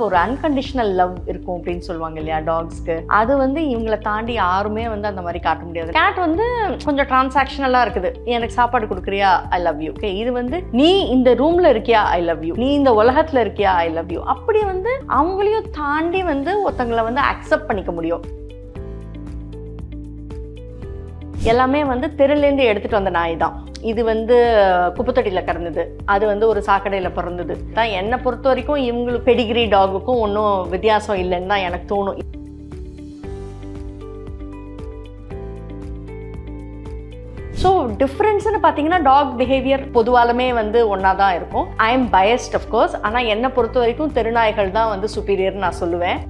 ஒரு unconditional love இருக்கும் அப்படின்னு சொல்லுவாங்க இல்லையா டாக்ஸ்க்கு. அது வந்து இவங்களை தாண்டி யாருமே வந்து அந்த மாதிரி காட்ட முடியாது. கேட் வந்து கொஞ்சம் டிரான்சாக்ஷனலா இருக்குது. எனக்கு சாப்பாடு கொடுக்குறியா, ஐ லவ் யூ. ஓகே, இது வந்து நீ இந்த ரூம்ல இருக்கியா, ஐ லவ் யூ. நீ இந்த உலகத்துல இருக்கியா, ஐ லவ் யூ. அப்படி வந்து அவங்களையும் தாண்டி வந்து ஒருத்தங்களை வந்து அக்செப்ட் பண்ணிக்க முடியும். எல்லாமே வந்து தெருலேருந்து எடுத்துட்டு வந்த நாய் தான். இது வந்து குப்பத்தொட்டியில் கிடந்தது, அது வந்து ஒரு சாக்கடையில் பிறந்தது தான். என்னை பொறுத்த வரைக்கும் இவங்களுக்கு பெடிகிரி டாகுக்கும் ஒன்றும் வித்தியாசம் இல்லைன்னு தான் எனக்கு தோணும். ஸோ டிஃப்ரென்ஸ்னு பார்த்தீங்கன்னா டாக் பிஹேவியர் பொதுவாலுமே வந்து ஒன்றா தான் இருக்கும். I am biased of course. ஆனால் என்னை பொறுத்த வரைக்கும் தெருநாய்கள் தான் வந்து சுப்பீரியர்னு நான் சொல்லுவேன்.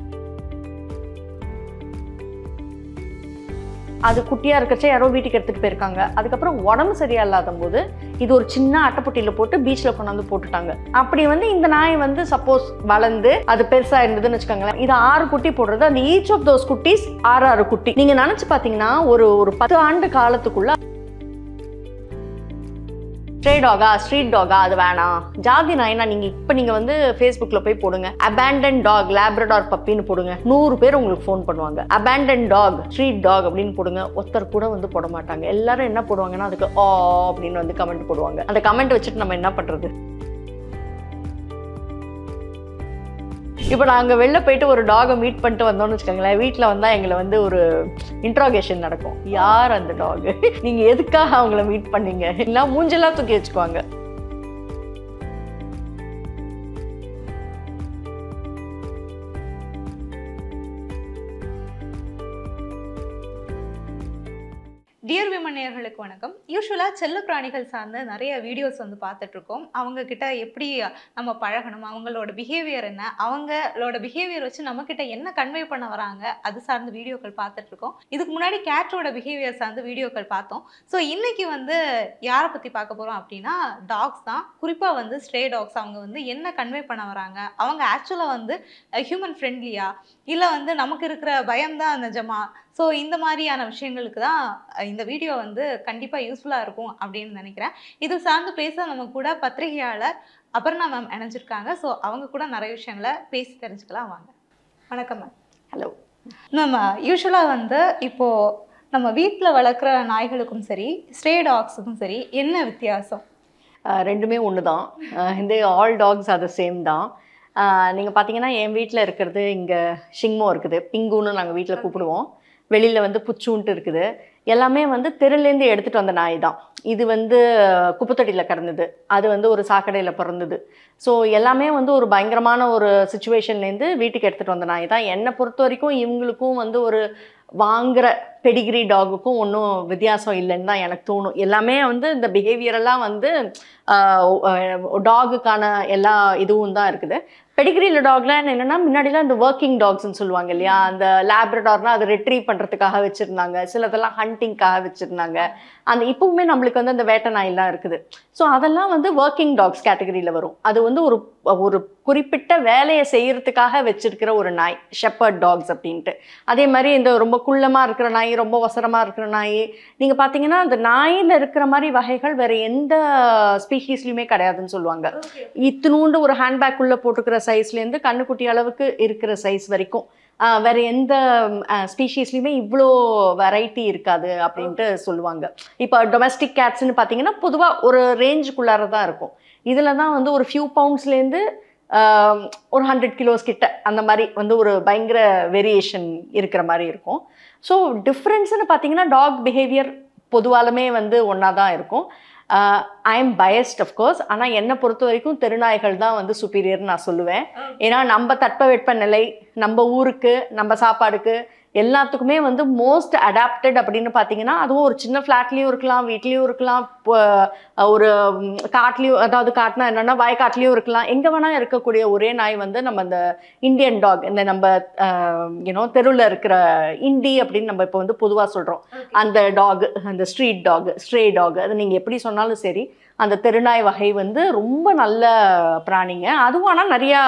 அது குட்டியாக இருக்கச்சே யாரோ வீட்டுக்கு எடுத்துகிட்டு போயிருக்காங்க. அதுக்கப்புறம் உடம்பு சரியா இல்லாத போது இது ஒரு சின்ன அட்டைப்பொட்டியில் போட்டு பீச்சில் கொண்டாந்து போட்டுட்டாங்க. அப்படி வந்து இந்த நாய் வந்து சப்போஸ் வளர்ந்து அது பெருசாக இருந்ததுன்னு வச்சுக்கோங்களேன், இது 6 குட்டி போடுறது. அந்த ஈச் ஆஃப் தோஸ் குட்டீஸ் 6 குட்டி. நீங்கள் நினச்சி பார்த்தீங்கன்னா ஒரு 10 ஆண்டு காலத்துக்குள்ள ஸ்ட்ரே டாகா, ஸ்ட்ரீட் டாகா, அது வேணாம். ஜாதி நாய்னா நீங்கள் வந்து ஃபேஸ்புக்கில் போய் போடுங்க, அபேண்டன் டாக் லேப்ரடார் பப்பின்னு போடுங்க, 100 பேர் உங்களுக்கு ஃபோன் பண்ணுவாங்க. அபேண்டன் டாக், ஸ்ட்ரீட் டாக் அப்படின்னு போடுங்க, ஒருத்தர் கூட வந்து போட மாட்டாங்க. எல்லாரும் என்ன போடுவாங்கன்னா அதுக்கு ஆ அப்படின்னு வந்து கமெண்ட் போடுவாங்க. அந்த கமெண்ட் வச்சுட்டு நம்ம என்ன பண்ணுறது? இப்போ நாங்கள் வெளில போயிட்டு ஒரு டாகை மீட் பண்ணிட்டு வந்தோம்னு வச்சுக்கோங்களேன், வீட்டில் வந்தால் எங்களை வந்து ஒரு இன்ட்ராகேஷன் நடக்கும். யார் அந்த டாகு, நீங்கள் எதுக்காக அவங்கள மீட் பண்ணீங்க, இல்லை மூஞ்செல்லாம் தூக்கி வச்சுக்குவாங்க. டியர் விமன் நேயர்களுக்கு வணக்கம். யூஸ்வலாக செல்ல பிராணிகள் சார்ந்த நிறைய வீடியோஸ் வந்து பார்த்துட்ருக்கோம். அவங்கக்கிட்ட எப்படி நம்ம பழகணும், அவங்களோட பிஹேவியர் என்ன, அவங்களோட பிஹேவியர் வச்சு நம்மக்கிட்ட என்ன கன்வே பண்ண வராங்க, அது சார்ந்த வீடியோக்கள் பார்த்துட்ருக்கோம். இதுக்கு முன்னாடி கேட்டோட பிஹேவியர் சார்ந்த வீடியோக்கள் பார்த்தோம். ஸோ இன்றைக்கி வந்து யாரை பற்றி பார்க்க போகிறோம் அப்படின்னா டாக்ஸ் தான். குறிப்பாக வந்து ஸ்ட்ரே டாக்ஸ். அவங்க வந்து என்ன கன்வே பண்ண வராங்க, அவங்க ஆக்சுவலாக வந்து ஹியூமன் ஃப்ரெண்ட்லியா, இல்லை வந்து நமக்கு இருக்கிற பயம்தான் நிஜமா. ஸோ இந்த மாதிரியான விஷயங்களுக்கு தான் இந்த வீடியோ வந்து கண்டிப்பாக யூஸ்ஃபுல்லாக இருக்கும் அப்படின்னு நினைக்கிறேன். இது சார்ந்து பேச நம்ம கூட பத்திரிகையாளர் அபர்ணா மேம் இணைஞ்சிருக்காங்க. ஸோ அவங்க கூட நிறைய விஷயங்களை பேசி தெரிஞ்சுக்கலாம். வாங்க. வணக்கம் மேம். ஹலோ. நம்ம யூஸ்வலாக வந்து இப்போது நம்ம வீட்டில் வளர்க்குற நாய்களுக்கும் சரி, ஸ்ட்ரே டாக்ஸுக்கும் சரி, என்ன வித்தியாசம்? ரெண்டுமே ஒன்று தான். இந்த ஆல் டாக்ஸ் அது சேம் தான். நீங்கள் பார்த்தீங்கன்னா என் வீட்டில் இருக்கிறது இங்கே ஷிங்மோ இருக்குது, பிங்குன்னு நாங்கள் வீட்டில் கூப்பிடுவோம். வெளியில் வந்து புச்சுன்ட்டு இருக்குது. எல்லாமே வந்து தெருலேருந்து எடுத்துகிட்டு வந்த நாய் தான். இது வந்து குப்பத்தொட்டியில் கிடந்தது, அது வந்து ஒரு சாக்கடையில் பிறந்தது. ஸோ எல்லாமே வந்து ஒரு பயங்கரமான ஒரு சுச்சுவேஷன்லேருந்து வீட்டுக்கு எடுத்துகிட்டு வந்த நாய் தான். என்னை பொறுத்த வரைக்கும் இவங்களுக்கும் வந்து ஒரு வாங்குகிற பெடிகிரி டாகுக்கும் ஒன்றும் வித்தியாசம் இல்லைன்னு தான் எனக்கு தோணும். எல்லாமே வந்து இந்த பிஹேவியரெல்லாம் வந்து டாகுக்கான எல்லா இதுவும் தான் இருக்குது. பெடிகிரியில் டாக்லாம் என்னென்னா முன்னாடிலாம் இந்த ஒர்க்கிங் டாக்ஸ்ன்னு சொல்லுவாங்க இல்லையா, அந்த லேப்ரடார்னால் அது ரிட்ரீவ் பண்ணுறதுக்காக வச்சுருந்தாங்க, சிலதெல்லாம் ஹண்டிங்காக வச்சுருந்தாங்க. அந்த இப்போவுமே நம்மளுக்கு வந்து அந்த வேட்டை நாயெல்லாம் இருக்குது. ஸோ அதெல்லாம் வந்து ஒர்க்கிங் டாக்ஸ் கேட்டகரியில் வரும். அது வந்து ஒரு குறிப்பிட்ட வேலையை செய்கிறதுக்காக வச்சுருக்கிற ஒரு நாய், ஷெப்பர்ட் டாக்ஸ் அப்படின்ட்டு. அதே மாதிரி இந்த ரொம்ப குள்ளமாக இருக்கிற நாய், ரொம்ப வசரமாக இருக்கிற நாய், நீங்கள் பார்த்தீங்கன்னா அந்த நாயில் இருக்கிற மாதிரி வகைகள் வேறு எந்த ஸ்பீஷீஸ்லையுமே கிடையாதுன்னு சொல்லுவாங்க. இத்தினூண்டு ஒரு ஹேண்ட்பேக்குள்ளே போட்டுக்கிற சைஸ்லேருந்து கண்ணுக்குட்டி அளவுக்கு இருக்கிற சைஸ் வரைக்கும் வேறு எந்த ஸ்பீஷீஸ்லையுமே இவ்வளோ வெரைட்டி இருக்காது அப்படின்ட்டு சொல்லுவாங்க. இப்போ டொமஸ்டிக் கேட்ஸ்ன்னு பார்த்தீங்கன்னா பொதுவாக ஒரு ரேஞ்சுக்குள்ளார தான் இருக்கும். இதில் தான் வந்து ஒரு ஃபியூ பவுண்ட்ஸ்லேருந்து ஒரு 100 கிலோஸ் கிட்ட அந்த மாதிரி வந்து ஒரு பயங்கர வேரியேஷன் இருக்கிற மாதிரி இருக்கும். ஸோ டிஃப்ரென்ஸ்னு பார்த்தீங்கன்னா டாக் பிஹேவியர் பொதுவாலுமே வந்து ஒன்றா தான் இருக்கும். I am biased of course. ஆனால் என்னை பொறுத்த வரைக்கும் தெருநாய்கள் தான் வந்து சுப்பீரியர்னு நான் சொல்லுவேன். ஏன்னா நம்ம தட்பவெட்ப நிலை, நம்ம ஊருக்கு, நம்ம சாப்பாடுக்கு எல்லாத்துக்குமே வந்து மோஸ்ட் அடாப்டட் அப்படின்னு பார்த்தீங்கன்னா அதுவும் ஒரு சின்ன ஃப்ளாட்லேயும் இருக்கலாம், வீட்லேயும் இருக்கலாம், ஒரு காட்லேயும், அதாவது காட்டுனா என்னென்னா வயக்காட்லேயும் இருக்கலாம், எங்கே வேணால் இருக்கக்கூடிய ஒரே நாய் வந்து நம்ம இந்த இந்தியன் டாக், இந்த நம்ம தெருவில் இருக்கிற இண்டி அப்படின்னு நம்ம இப்போ வந்து பொதுவாக சொல்கிறோம். அந்த டாக், அந்த ஸ்ட்ரீட் டாக், ஸ்ட்ரே டாக், அது நீங்கள் எப்படி சொன்னாலும் சரி, அந்த தெருநாய் வகை வந்து ரொம்ப நல்ல பிராணிங்க. அதுவும் ஆனால் நிறையா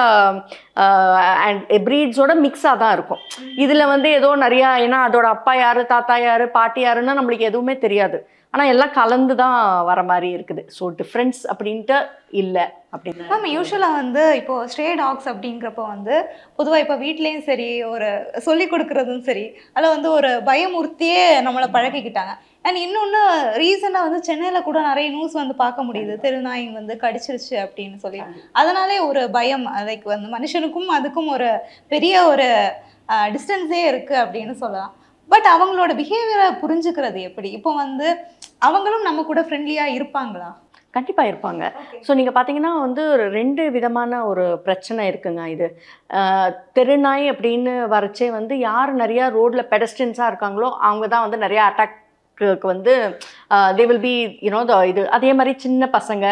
ப்ரீட்ஸோட மிக்ஸாக தான் இருக்கும். இதில் வந்து ஏதோ நிறையா, ஏன்னா அதோட அப்பா யார், தாத்தா யார், பாட்டி யாருன்னு நம்மளுக்கு எதுவுமே தெரியாது. ஆனால் எல்லாம் கலந்து தான் வர மாதிரி இருக்குது. ஸோ டிஃப்ரென்ஸ் அப்படின்ட்டு இல்லை அப்படின்னு. மேம் யூஸ்வலாக வந்து இப்போ ஸ்ட்ரே டாக்ஸ் அப்படிங்கிறப்ப வந்து பொதுவாக இப்போ வீட்லேயும் சரி ஒரு சொல்லி கொடுக்குறதும் சரி அதில் வந்து ஒரு பயமுறுத்தியே நம்மளை பழகிக்கிட்டாங்க. அண்ட் இன்னொன்று ரீசனாக வந்து சென்னையில் கூட நிறைய நியூஸ் வந்து பார்க்க முடியுது, தெருநாய் வந்து கடிச்சிருச்சு அப்படின்னு சொல்லி. அதனாலே ஒரு பயம், லைக் வந்து மனுஷனுக்கும் அதுக்கும் ஒரு பெரிய ஒரு டிஸ்டன்ஸே இருக்குது அப்படின்னு சொல்லலாம். பட் அவங்களோட பிஹேவியரை புரிஞ்சுக்கிறது எப்படி? இப்போ வந்து அவங்களும் நம்ம கூட ஃப்ரெண்ட்லியாக இருப்பாங்களா? கண்டிப்பாக இருப்பாங்க. ஸோ நீங்கள் பார்த்தீங்கன்னா வந்து ஒரு 2 விதமான ஒரு பிரச்சனை இருக்குங்க. இது தெருநாய் அப்படின்னு வரச்சே வந்து யார் நிறையா ரோட்டில் பெடஸ்ட்ரியன்ஸாக இருக்காங்களோ அவங்க தான் வந்து நிறையா அட்டாக் வந்து தே வில் பி யூனோ இது. அதே மாதிரி சின்ன பசங்க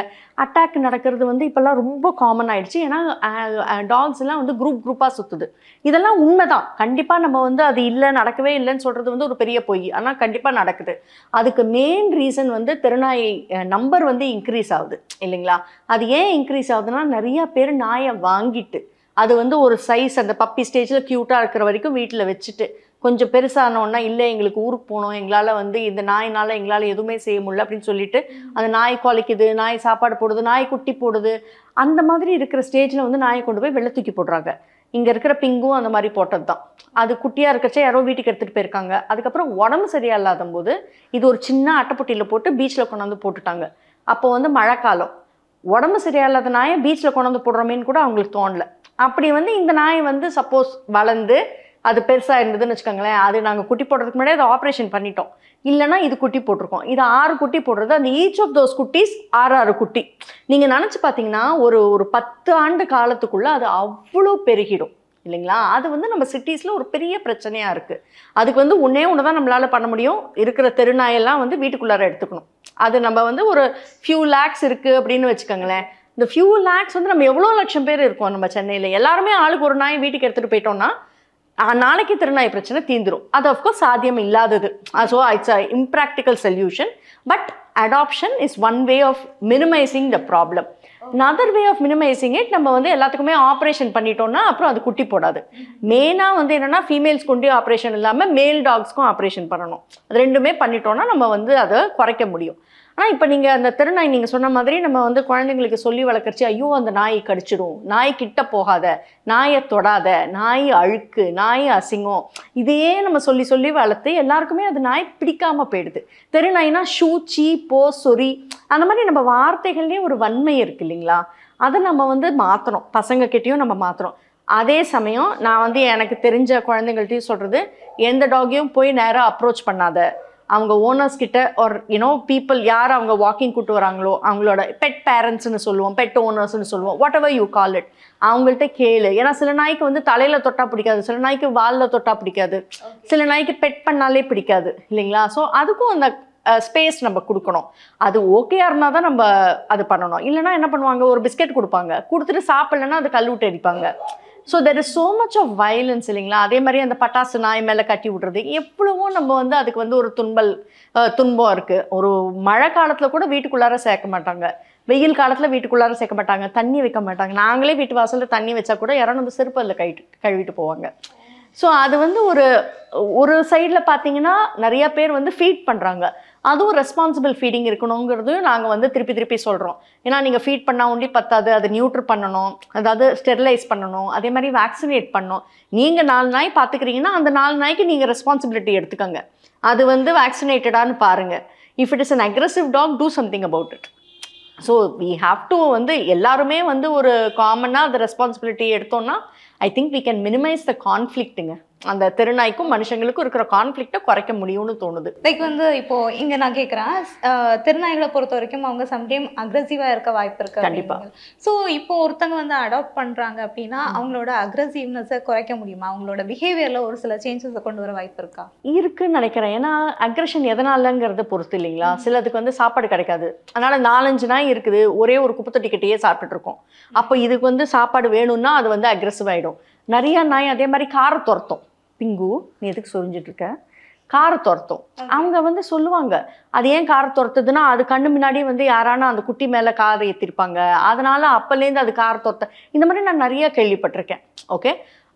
அட்டாக் நடக்கிறது வந்து இப்போல்லாம் ரொம்ப காமன் ஆயிடுச்சு. ஏன்னா டாக்ஸ்லாம் வந்து குரூப்பாக சுற்றுது. இதெல்லாம் உண்மைதான். கண்டிப்பாக நம்ம வந்து அது இல்லை நடக்கவே இல்லைன்னு சொல்கிறது வந்து ஒரு பெரிய பொய். ஆனால் கண்டிப்பாக நடக்குது. அதுக்கு மெயின் ரீசன் வந்து தெருநாய் நம்பர் வந்து இன்க்ரீஸ் ஆகுது இல்லைங்களா? அது ஏன் இன்க்ரீஸ் ஆகுதுன்னா நிறையா பேர் நாயை வாங்கிட்டு அது வந்து ஒரு சைஸ் அந்த பப்பி ஸ்டேஜில் க்யூட்டாக இருக்கிற வரைக்கும் வீட்டில் வச்சுட்டு கொஞ்சம் பெருசானோன்னா இல்லை எங்களுக்கு ஊருக்கு போகணும், எங்களால் வந்து இந்த நாயினால் எங்களால் எதுவுமே செய்ய முடியல அப்படின்னு சொல்லிட்டு அந்த நாய் குலைக்குது, நாய் சாப்பாடு போடுது, நாய் குட்டி போடுது. அந்த மாதிரி இருக்கிற ஸ்டேஜில் வந்து நாயை கொண்டு போய் வெளில தூக்கி போடுறாங்க. இங்கே இருக்கிற பிங்கும் அந்த மாதிரி போட்டது தான். அது குட்டியாக இருக்கச்சே யாரோ வீட்டுக்கு எடுத்துகிட்டு போயிருக்காங்க. அதுக்கப்புறம் உடம்பு சரியாக இல்லாத போது இது ஒரு சின்ன அட்டைப்பொட்டியில் போட்டு பீச்சில் கொண்டாந்து போட்டுட்டாங்க. அப்போ வந்து மழைக்காலம், உடம்பு சரியாக இல்லாத நாயை பீச்சில் கொண்டாந்து போடுறோமேன்னு கூட அவங்களுக்கு தோணலை. அப்படி வந்து இந்த நாய் வந்து சப்போஸ் வளர்ந்து அது பெருசாக இருந்ததுன்னு வச்சுக்கோங்களேன், அது நாங்கள் குட்டி போடுறதுக்கு முன்னாடி அதை ஆப்ரேஷன் பண்ணிட்டோம். இல்லைனா இது குட்டி போட்டிருக்கோம். இது 6 குட்டி போடுறது. அந்த ஈச் ஆஃப் தோஸ் குட்டீஸ் 6 குட்டி. நீங்கள் நினச்சி பார்த்தீங்கன்னா ஒரு 10 ஆண்டு காலத்துக்குள்ளே அது அவ்வளோ பெருகிடும் இல்லைங்களா? அது வந்து நம்ம சிட்டிஸில் ஒரு பெரிய பிரச்சனையாக இருக்குது. அதுக்கு வந்து ஒன்றே ஒன்று தான் நம்மளால் பண்ண முடியும். இருக்கிற தெருநாயெல்லாம் வந்து வீட்டுக்குள்ளார எடுத்துக்கணும். அது நம்ம வந்து ஒரு ஃபியூ லேக்ஸ் இருக்குது அப்படின்னு வச்சுக்கோங்களேன். இந்த ஃபியூ லேக்ஸ் வந்து நம்ம எவ்வளோ லட்சம் பேர் இருக்கோம் நம்ம சென்னையில். எல்லாருமே ஆளுக்கு ஒரு நாய் வீட்டுக்கு எடுத்துகிட்டு போயிட்டோம்னா நாளைக்கு தெருநாய் பிரச்சனை தீந்துரும். அது அஃப்கோர்ஸ் சாத்தியம் இல்லாதது. So it's a impractical solution. But adaptation is one way of minimising the problem. another way of minimizing it, நம்ம வந்து எல்லாத்துக்குமே ஆப்ரேஷன் பண்ணிட்டோம்னா அப்புறம் அது குட்டி போடாது. மெயினாக வந்து என்னென்னா ஃபீமேல்ஸ் கொண்டு ஆப்ரேஷன் இல்லாமல் மேல் டாக்ஸ்க்கும் ஆப்ரேஷன் பண்ணணும். அது ரெண்டுமே பண்ணிட்டோம்னா நம்ம வந்து அதை குறைக்க முடியும். ஆனால் இப்போ நீங்கள் அந்த தெருநாய் நீங்கள் சொன்ன மாதிரி நம்ம வந்து குழந்தைங்களுக்கு சொல்லி வளர்க்குறச்சு, ஐயோ அந்த நாய் கடிச்சிடும், நாய் கிட்ட போகாத, நாயை தொடாத, நாய் அழுக்கு, நாய் அசிங்கம், இதையே நம்ம சொல்லி சொல்லி வளர்த்து எல்லாருக்குமே அது நாய் பிடிக்காமல் போயிடுது. தெருநாய்னா ஷூ, சீ, போ, சொறி, அந்த மாதிரி நம்ம வார்த்தைகள்லேயே ஒரு வன்மை இருக்குது இல்லைங்களா? அதை நம்ம வந்து மாற்றணும். பசங்கக்கிட்டேயும் நம்ம மாற்றணும். அதே சமயம் நான் வந்து எனக்கு தெரிஞ்ச குழந்தைங்கள்ட்டையும் சொல்கிறது, எந்த டாகையும் போய் நேராக அப்ரோச் பண்ணாத. அவங்க ஓனர்ஸ் கிட்ட ஒரு பீப்புள் யார் அவங்க வாக்கிங் கூட்டு வராங்களோ அவங்களோட பெட் பேரண்ட்ஸ்னு சொல்லுவோம், பெட் ஓனர்ஸ்னு சொல்லுவோம், what ever you call it, அவங்கள்ட்ட கேளு. ஏன்னா சில நாய்க்கு வந்து தலையில் தொட்டா பிடிக்காது, சில நாய்க்கு வாலில் தொட்டா பிடிக்காது, சில நாய்க்கு பெட் பண்ணாலே பிடிக்காது இல்லைங்களா? ஸோ அதுக்கும் அந்த ஸ்பேஸ் நம்ம கொடுக்கணும். அது ஓகேயா இருந்தால் தான் நம்ம அது பண்ணணும். இல்லைனா என்ன பண்ணுவாங்க, ஒரு பிஸ்கெட் கொடுப்பாங்க, கொடுத்துட்டு சாப்பிட்லன்னா அது கல் விட்டு அடிப்பாங்க. So there is so much of violence இல்லைங்களா? அதே மாதிரி அந்த பட்டாசு நாய் மேலே கட்டி விட்றது, எவ்வளவோ நம்ம வந்து அதுக்கு வந்து ஒரு துன்பம் இருக்குது. ஒரு மழை காலத்தில் கூட வீட்டுக்குள்ளார சேர்க்க மாட்டாங்க, வெயில் காலத்தில் வீட்டுக்குள்ளார சேர்க்க மாட்டாங்க, தண்ணி வைக்க மாட்டாங்க. நாங்களே வீட்டு வாசலில் தண்ணி வச்சா கூட யாரும் வந்து செருப்பு அதில் கழுவிட்டு போவாங்க. ஸோ அது வந்து ஒரு சைடில் பார்த்தீங்கன்னா நிறையா பேர் வந்து ஃபீட் பண்ணுறாங்க. அதுவும் ரெஸ்பான்சிபிள் ஃபீடிங் இருக்கணுங்கிறது நாங்கள் வந்து திருப்பி சொல்கிறோம். ஏன்னா நீங்கள் ஃபீட் பண்ணால் ஒண்டி பத்தாது, அதை நியூட்ரு பண்ணணும், அதாவது ஸ்டெரிலைஸ் பண்ணணும், அதே மாதிரி வேக்சினேட் பண்ணணும். நீங்கள் 4 நாய் பார்த்துக்கிறீங்கன்னா அந்த 4 நாய்க்கு நீங்கள் ரெஸ்பான்சிபிலிட்டி எடுத்துக்கோங்க. அது வந்து வேக்சினேட்டடான்னு பாருங்கள். If it is an aggressive dog, do something about it. So we have to வந்து எல்லாருமே வந்து ஒரு காமனாக அந்த ரெஸ்பான்சிபிலிட்டி எடுத்தோம்னா I think we can minimise the கான்ஃப்ளிக்ட்டுங்க. அந்த தெருநாய்க்கும் மனுஷங்களுக்கும் இருக்கிற கான்ஃப்ளிக்ட்டை குறைக்க முடியும்னு தோணுது. லைக் வந்து இப்போ இங்கே நான் கேட்குறேன், தெருநாய்களை பொறுத்த வரைக்கும் அவங்க சம்டைம் அக்ரெசிவாக இருக்க வாய்ப்பு இருக்கு. கண்டிப்பாக. ஸோ இப்போ ஒருத்தங்க வந்து அடாப்ட் பண்ணுறாங்க அப்படின்னா அவங்களோட அக்ரெசிவ்னஸை குறைக்க முடியுமா? அவங்களோட பிஹேவியரில் ஒரு சில சேஞ்சஸை கொண்டு வர வாய்ப்பு இருக்கா? இருக்குன்னு நினைக்கிறேன். ஏன்னா அக்ரெஷன் எதனாலங்கிறத பொறுத்து இல்லைங்களா? சிலதுக்கு வந்து சாப்பாடு கிடைக்காது, அதனால் 4-5 நாய் இருக்குது, ஒரே ஒரு குப்பைத்தொட்டிக்கிட்டேயே சாப்பிட்டுட்டு இருக்கோம். அப்போ இதுக்கு வந்து சாப்பாடு வேணும்னா அது வந்து அக்ரெசிவ் ஆகிடும். நிறையா நாய் அதே மாதிரி காரை துரத்தும். பிங்கு, நீ எதுக்கு சொரிஞ்சிட்டு இருக்க, காரை துரத்தும். அவங்க வந்து சொல்லுவாங்க, அது ஏன் காரை துரத்துதுன்னா அது கண்ணு முன்னாடி வந்து யாரானா அந்த குட்டி மேலே காரை ஏற்றிருப்பாங்க, அதனால அப்போலேருந்து அது காரை துரத்த. இந்த மாதிரி நான் நிறைய கேள்விப்பட்டிருக்கேன். ஓகே,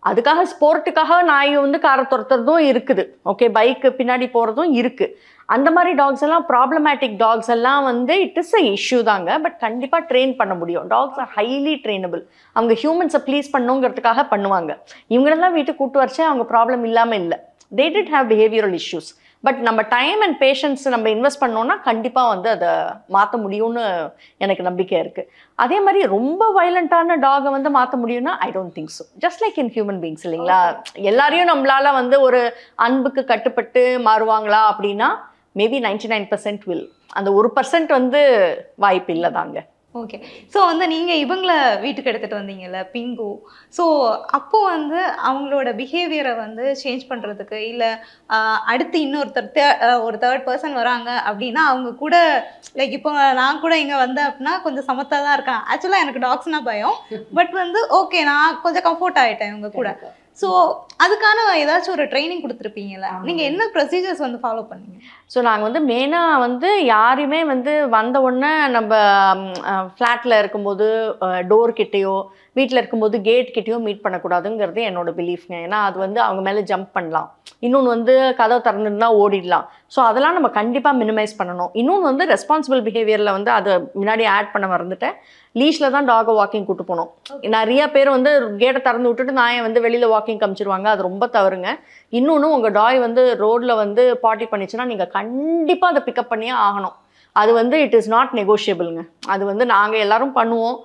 அதுக்காக ஸ்போர்ட்டுக்காக நாய் வந்து காரை துரத்துறதும் இருக்குது, ஓகே, பைக்கு பின்னாடி போகிறதும் இருக்குது. அந்த மாதிரி டாக்ஸ் எல்லாம் ப்ராப்ளமேட்டிக் டாக்ஸ் எல்லாம் வந்து இட் இஸ் அ இஷ்யூ தாங்க. பட் கண்டிப்பாக ட்ரெயின் பண்ண முடியும். Dogs are highly trainable. அவங்க ஹியூமன்ஸை ப்ளீஸ் பண்ணுங்கிறதுக்காக பண்ணுவாங்க. இவங்களெல்லாம் வீட்டுக்கு கூட்டு வரைச்சே அவங்க ப்ராப்ளம் இல்லாமல் இல்லை. They did have behavioural issues. But நம்ம டைம் அண்ட் பேஷன்ஸ் நம்ம இன்வெஸ்ட் பண்ணோம்னா கண்டிப்பாக வந்து அதை மாற்ற முடியும்னு எனக்கு நம்பிக்கை இருக்குது. அதே மாதிரி ரொம்ப வயலண்ட்டான டாகை வந்து மாற்ற முடியும்னா I don't think so. Just like in human beings இல்லைங்களா, எல்லாரையும் நம்மளால வந்து ஒரு அன்புக்கு கட்டுப்பட்டு மாறுவாங்களா அப்படின்னா மேபி 99% வில். அந்த 1% வந்து வாய்ப்பு இல்லை தாங்க. ஓகே. ஸோ வந்து நீங்கள் இவங்களை வீட்டுக்கு எடுத்துகிட்டு வந்தீங்கல்ல பிங்கு, ஸோ அப்போது வந்து அவங்களோட பிஹேவியரை வந்து சேஞ்ச் பண்ணுறதுக்கு இல்லை அடுத்து ஒரு தேர்ட் பர்சன் வராங்க அப்படின்னா அவங்க கூட லைக் இப்போ நான் கூட இங்கே வந்தேன் அப்படின்னா கொஞ்சம் சமத்தாக தான் இருக்கேன். ஆக்சுவலாக எனக்கு டாக்ஸ்னால் பயம், பட் வந்து ஓகே நான் கொஞ்சம் கம்ஃபர்ட் ஆகிட்டேன் இவங்க கூட. ஸோ அதுக்கான ஏதாச்சும் ஒரு ட்ரைனிங் கொடுத்துருப்பீங்கல்ல, நீங்கள் என்ன ப்ரொசீஜர்ஸ் வந்து ஃபாலோ பண்ணீங்க? ஸோ நாங்கள் வந்து மெயினாக வந்து யாரையுமே வந்து வந்த உடனே நம்ம ஃப்ளாட்டில் இருக்கும்போது டோர் கிட்டேயோ வீட்டில் இருக்கும்போது கேட் கிட்டேயோ மீட் பண்ணக்கூடாதுங்கிறது என்னோட பிலீஃப்ங்க. ஏன்னா அது வந்து அவங்க மேலே ஜம்ப் பண்ணலாம், இன்னொன்று வந்து கதவை திறந்துருந்தா ஓடிடலாம். ஸோ அதெல்லாம் நம்ம கண்டிப்பாக மினிமைஸ் பண்ணணும். இன்னொன்று வந்து ரெஸ்பான்சிபிள் பிஹேவியரில் வந்து அதை முன்னாடி ஆட் பண்ண மறந்துட்டேன். லீஷில் தான் டாகை வாக்கிங் கூட்டு போகணும். நிறைய பேர் வந்து கேட்டை திறந்து விட்டுட்டு நாயை வந்து வெளியில் வாக்கிங் காமிச்சிருவாங்க, அது ரொம்ப தவறுங்க. இன்னொன்று உங்கள் டாய் வந்து ரோட்டில் வந்து பார்ட்டி பண்ணிச்சுன்னா நீங்கள் கண்டிப்பாக அதை பிக்கப் பண்ணியே ஆகணும். அது வந்து இட் இஸ் நாட் நெகோஷியபிள்ங்க. அது வந்து நாங்கள் எல்லோரும் பண்ணுவோம்,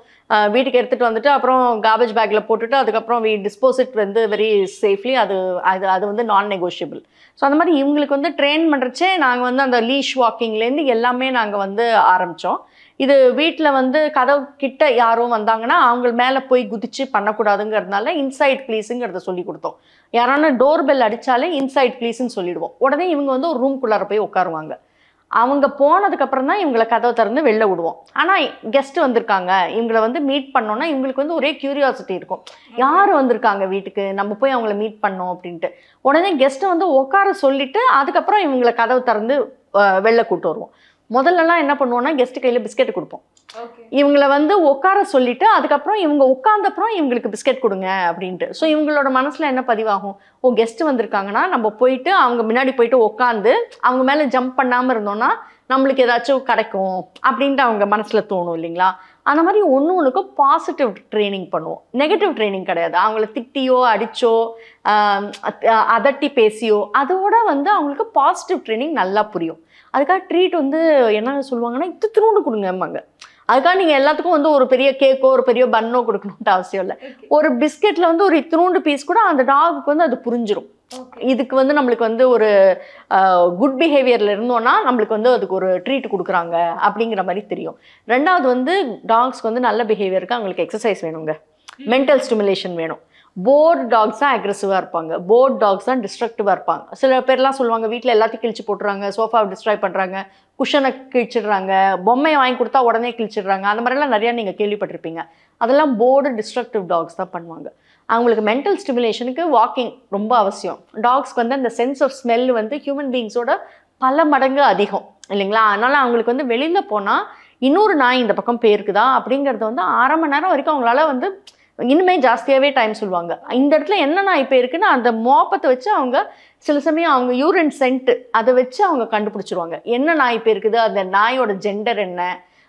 வீட்டுக்கு எடுத்துகிட்டு வந்துட்டு அப்புறம் கார்பேஜ் பேக்கில் போட்டுட்டு அதுக்கப்புறம் வி டிஸ்போஸ் இட் வந்து வெரி சேஃப்லி. அது வந்து நான் நெகோஷியபிள். ஸோ அந்த மாதிரி இவங்களுக்கு வந்து ட்ரெயின் பண்ணுறச்சே நாங்கள் வந்து அந்த லீஷ் வாக்கிங்லேருந்து எல்லாமே நாங்கள் வந்து ஆரம்பித்தோம். இது வீட்டில் வந்து கதவு கிட்ட யாரும் வந்தாங்கன்னா அவங்க மேலே போய் குதிச்சு பண்ணக்கூடாதுங்கிறதுனால இன்சைட் ப்ளீஸுங்கிறத சொல்லி கொடுத்தோம். யாரான டோர் பெல் அடித்தாலே இன்சைட் ப்ளீஸ்ன்னு சொல்லிடுவோம். உடனே இவங்க வந்து ஒரு ரூம்குள்ளார போய் உட்காருவாங்க. அவங்க போனதுக்கப்புறம் தான் இவங்களை கதவை திறந்து வெளில விடுவோம். ஆனால் கெஸ்ட்டு வந்திருக்காங்க, இவங்களை வந்து மீட் பண்ணோன்னா இவங்களுக்கு வந்து ஒரே க்யூரியாசிட்டி இருக்கும், யார் வந்திருக்காங்க வீட்டுக்கு, நம்ம போய் அவங்கள மீட் பண்ணோம் அப்படின்ட்டு. உடனே கெஸ்ட்டை வந்து உட்கார சொல்லிவிட்டு அதுக்கப்புறம் இவங்களை கதவை திறந்து வெளில கூப்பிட்டு வருவோம். முதல்லலாம் என்ன பண்ணுவோம்னா கெஸ்ட்டு கையில் பிஸ்கெட் கொடுப்போம். இவங்களை வந்து உட்கார சொல்லிவிட்டு அதுக்கப்புறம் இவங்க உட்காந்தப்புறம் இவங்களுக்கு பிஸ்கெட் கொடுங்க அப்படின்ட்டு. ஸோ இவங்களோட மனசில் என்ன பதிவாகும், ஓ கெஸ்ட்டு வந்திருக்காங்கன்னா நம்ம போயிட்டு அவங்க முன்னாடி போயிட்டு உட்காந்து அவங்க மேலே ஜம்ப் பண்ணாமல் இருந்தோம்னா நம்மளுக்கு ஏதாச்சும் கிடைக்கும் அப்படின்ட்டு அவங்க மனசில் தோணும் இல்லைங்களா. அந்த மாதிரி ஒன்றுக்கும் பாசிட்டிவ் ட்ரைனிங் பண்ணுவோம், நெகட்டிவ் ட்ரைனிங் கிடையாது. அவங்கள திட்டியோ அடிச்சோ அதட்டி பேசியோ அதோட வந்து அவங்களுக்கு பாசிட்டிவ் ட்ரைனிங் நல்லா புரியும். அதுக்காக ட்ரீட் வந்து என்ன சொல்லுவாங்கன்னா திருண்டு கொடுங்கம்பாங்க. அதுக்காக நீங்கள் எல்லாத்துக்கும் வந்து ஒரு பெரிய கேக்கோ ஒரு பெரிய பன்னோ கொடுக்கணுன்ட்டு அவசியம் இல்லை. ஒரு பிஸ்கெட்டில் வந்து ஒரு இத்தினூண்டு பீஸ் கூட அந்த டாகுக்கு வந்து அது புரிஞ்சிடும். இதுக்கு வந்து நம்மளுக்கு வந்து ஒரு குட் பிஹேவியரில் இருந்தோன்னா நம்மளுக்கு வந்து அதுக்கு ஒரு ட்ரீட் கொடுக்குறாங்க அப்படிங்கிற மாதிரி தெரியும். ரெண்டாவது வந்து டாக்ஸ்க்கு வந்து நல்ல பிஹேவியருக்கு அவங்களுக்கு எக்ஸசைஸ் வேணுங்க, மென்டல் ஸ்டிமுலேஷன் வேணும். போர்டு டாக்ஸ் தான் அக்ரெசிவாக இருப்பாங்க, போர்டு டாக்ஸ் தான் டிஸ்ட்ரக்டிவாக இருப்பாங்க. சில பேர்லாம் சொல்லுவாங்க வீட்டில் எல்லாத்தையும் கிழிச்சு போட்டுறாங்க, சோஃபாவை டிஸ்ட்ராய் பண்ணுறாங்க, குஷனை கிழிச்சிடுறாங்க, பொம்மையை வாங்கி கொடுத்தா உடனே கிழிச்சிடுறாங்க. அந்த மாதிரிலாம் நிறையா நீங்கள் கேள்விப்பட்டிருப்பீங்க. அதெல்லாம் போர்டு டிஸ்ட்ரக்டிவ் டாக்ஸ் தான் பண்ணுவாங்க. அவங்களுக்கு மென்டல் ஸ்டிமுலேஷனுக்கு வாக்கிங் ரொம்ப அவசியம். டாக்ஸ்க்கு வந்து அந்த சென்ஸ் ஆஃப் ஸ்மெல் வந்து ஹியூமன் பீங்ஸோட பல மடங்கு அதிகம் இல்லைங்களா. அதனால் அவங்களுக்கு வந்து வெளியில் போனால் இன்னொரு நாய் இந்த பக்கம் போயிருக்குதா அப்படிங்கிறத வந்து 1/2 மணி நேரம் வரைக்கும் அவங்களால வந்து இன்னுமே ஜாஸ்தியாகவே டைம் சொல்லுவாங்க. இந்த இடத்துல என்ன நாய் இப்போ இருக்குன்னா அந்த மோப்பத்தை வச்சு அவங்க சில சமயம் அவங்க யூரின் சென்ட் அதை வச்சு அவங்க கண்டுபிடிச்சிருவாங்க என்ன நாய் இப்போ இருக்குது, அந்த நாயோட ஜெண்டர் என்ன,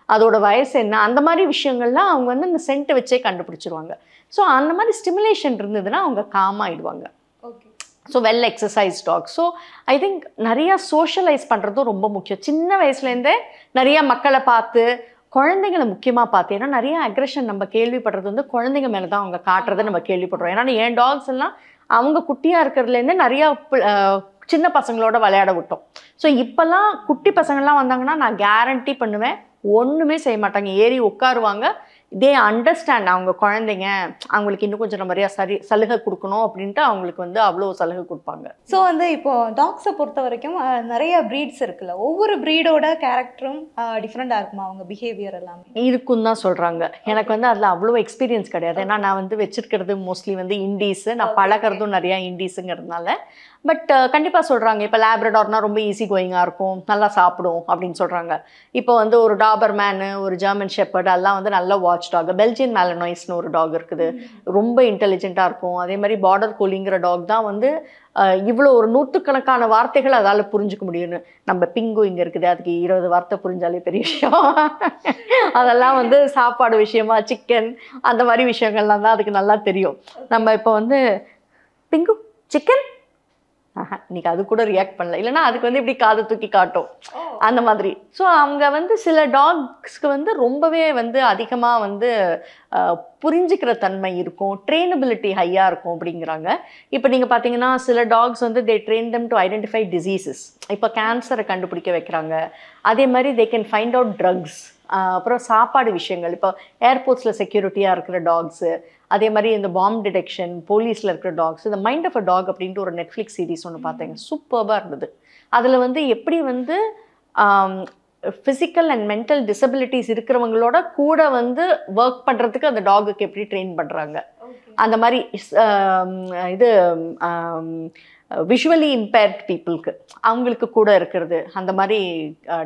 அதோட வயசு என்ன, அந்த மாதிரி விஷயங்கள்லாம் அவங்க வந்து அந்த சென்ட்டை வச்சே கண்டுபிடிச்சிருவாங்க. ஸோ அந்த மாதிரி ஸ்டிமுலேஷன் இருந்ததுன்னா அவங்க காமாகிடுவாங்க. Okay. So well exercise dog. So I think நிறையா சோஷியலைஸ் பண்ணுறதும் ரொம்ப முக்கியம். சின்ன வயசுலேருந்தே நிறையா மக்களை பார்த்து குழந்தைங்களை முக்கியமாக பார்த்து, ஏன்னா நிறைய அக்ரெஷன் நம்ம கேள்விப்படுறது வந்து குழந்தைங்க மேலே தான் அவங்க காட்டுறதை நம்ம கேள்விப்படுறோம். ஏன்னா என் டாக்ஸ் எல்லாம் அவங்க குட்டியாக இருக்கிறதுலேருந்தே நிறையா சின்ன பசங்களோட விளையாட விட்டோம். ஸோ இப்போல்லாம் குட்டி பசங்கள்லாம் வந்தாங்கன்னா நான் கேரண்டி பண்ணுவேன் ஒன்றுமே செய்ய மாட்டாங்க, ஏறி உட்காருவாங்க. தே அண்டர்ஸ்டாண்ட் அவங்க குழந்தைங்க, அவங்களுக்கு இன்னும் கொஞ்சம் நிறையா சலுகை கொடுக்கணும் அப்படின்ட்டு அவங்களுக்கு வந்து அவ்வளோ சலுகை கொடுப்பாங்க. ஸோ வந்து இப்போ டாக்ஸை பொறுத்த வரைக்கும் நிறைய ப்ரீட்ஸ் இருக்குல்ல, ஒவ்வொரு ப்ரீடோட கேரக்டரும் டிஃப்ரெண்டாக இருக்குமா அவங்க பிஹேவியர் எல்லாமே? இருக்குன்னு தான் சொல்கிறாங்க. எனக்கு வந்து அதில் அவ்வளோ எக்ஸ்பீரியன்ஸ் கிடையாது. ஏன்னா நான் வந்து வச்சிருக்கிறது மோஸ்ட்லி வந்து இண்டீஸு, நான் பழகிறதும் நிறையா இண்டீஸுங்கிறதுனால. பட் கண்டிப்பாக சொல்கிறாங்க இப்போ லேப்ரடார்னால் ரொம்ப ஈஸி கோயிங்காக இருக்கும், நல்லா சாப்பிடும் அப்படின்னு சொல்கிறாங்க. இப்போ வந்து ஒரு டாபர் மேனு, ஒரு ஜெர்மன் ஷெப்பர்ட் அதெல்லாம் வந்து நல்லா வாட்ச் டாக். பெல்ஜியன் மேலனாய்ஸ்னு ஒரு டாக் இருக்குது, ரொம்ப இன்டெலிஜென்ட்டாக இருக்கும். அதே மாதிரி பார்டர் கோலிங்கிற டாக் தான் வந்து இவ்வளோ ஒரு நூற்றுக்கணக்கான வார்த்தைகள் அதால் புரிஞ்சுக்க முடியும்னு. நம்ம பிங்கு இங்கே இருக்குது, அதுக்கு 20 வார்த்தை புரிஞ்சாலே பெரிய விஷயம். அதெல்லாம் வந்து சாப்பாடு விஷயமா, சிக்கன் அந்த மாதிரி விஷயங்கள்லாம் தான் அதுக்கு நல்லா தெரியும். நம்ம இப்போ வந்து பிங்கு சிக்கன் இன்னைக்கு அது கூட ரியாக்ட் பண்ணல, இல்லைன்னா அதுக்கு வந்து இப்படி காது தூக்கி காட்டும் அந்த மாதிரி. ஸோ அவங்க வந்து சில டாக்ஸ்க்கு வந்து ரொம்பவே வந்து அதிகமாக வந்து புரிஞ்சுக்கிற தன்மை இருக்கும், ட்ரெயினபிலிட்டி ஹையாக இருக்கும் அப்படிங்கிறாங்க. இப்போ நீங்கள் பார்த்தீங்கன்னா சில டாக்ஸ் வந்து they train them to identify diseases. இப்போ கேன்சரை கண்டுபிடிக்க வைக்கிறாங்க. அதே மாதிரி they can find out drugs. அப்புறம் சாப்பாடு விஷயங்கள், இப்போ ஏர்போர்ட்ஸில் செக்யூரிட்டியாக இருக்கிற டாக்ஸு, அதே மாதிரி இந்த பாம்பு டிடெக்ஷன், போலீஸில் இருக்கிற டாக்ஸ். இந்த மைண்ட் ஆஃப் அ டாக் அப்படின்ட்டு ஒரு நெட்ஃப்ளிக்ஸ் சீரிஸ் ஒன்று பார்த்தேங்க, சூப்பராக இருந்தது. அதில் வந்து எப்படி வந்து ஃபிசிக்கல் அண்ட் மென்டல் டிசபிலிட்டிஸ் இருக்கிறவங்களோட கூட வந்து ஒர்க் பண்ணுறதுக்கு அந்த டாகுக்கு எப்படி ட்ரெயின் பண்ணுறாங்க, அந்த மாதிரி இது விஷுவலி இம்பேர்ட் பீப்புளுக்கு அவங்களுக்கு கூட இருக்கிறது அந்த மாதிரி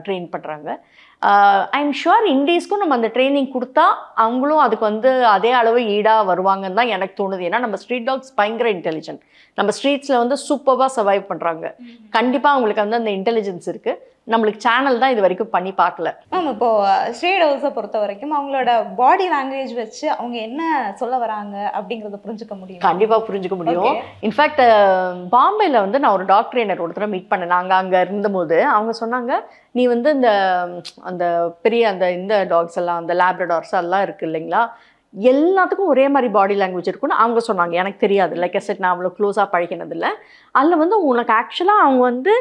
ட்ரெயின் பண்ணுறாங்க. ஐம் ஷுர் இண்டீஸ்க்கும் நம்ம அந்த ட்ரைனிங் கொடுத்தா அவங்களும் அதுக்கு வந்து அதே அளவு ஈடாக வருவாங்கன்னு தான் எனக்கு தோணுது. ஏன்னா நம்ம ஸ்ட்ரீட் டாக்ஸ் பயங்கர இன்டெலிஜென்ட், நம்ம ஸ்ட்ரீட்ஸில் வந்து சூப்பராக சர்வைவ் பண்ணுறாங்க. கண்டிப்பாக அவங்களுக்கு வந்து அந்த இன்டெலிஜென்ஸ் இருக்குது. நம்மளுக்கு சேனல் தான் இது வரைக்கும் பண்ணி பார்க்கல. மேம் இப்போ ஸ்ட்ரீட் ஹவுஸை பொறுத்த வரைக்கும் அவங்களோட பாடி லாங்குவேஜ் வச்சு அவங்க என்ன சொல்ல வராங்க அப்படிங்கிறத புரிஞ்சுக்க முடியும். கண்டிப்பாக புரிஞ்சுக்க முடியும். இன்ஃபேக்ட் பாம்பேயில் வந்து நான் ஒரு டாக் ட்ரெயினர் ஒருத்தர மீட் பண்ணேன். நாங்கள் அங்கே இருந்தபோது அவங்க சொன்னாங்க, நீ வந்து இந்த அந்த பெரிய இந்த டாக்ஸ் எல்லாம், அந்த லேப்ரடார்ஸ் எல்லாம் இருக்குது இல்லைங்களா, எல்லாத்துக்கும் ஒரே மாதிரி பாடி லாங்குவேஜ் இருக்குன்னு அவங்க சொன்னாங்க. எனக்கு தெரியாது, லைக் ஐ செட் நான் அவ்வளோ க்ளோஸாக பழகினதில்லை. அதில் வந்து உனக்கு ஆக்சுவலாக அவங்க வந்து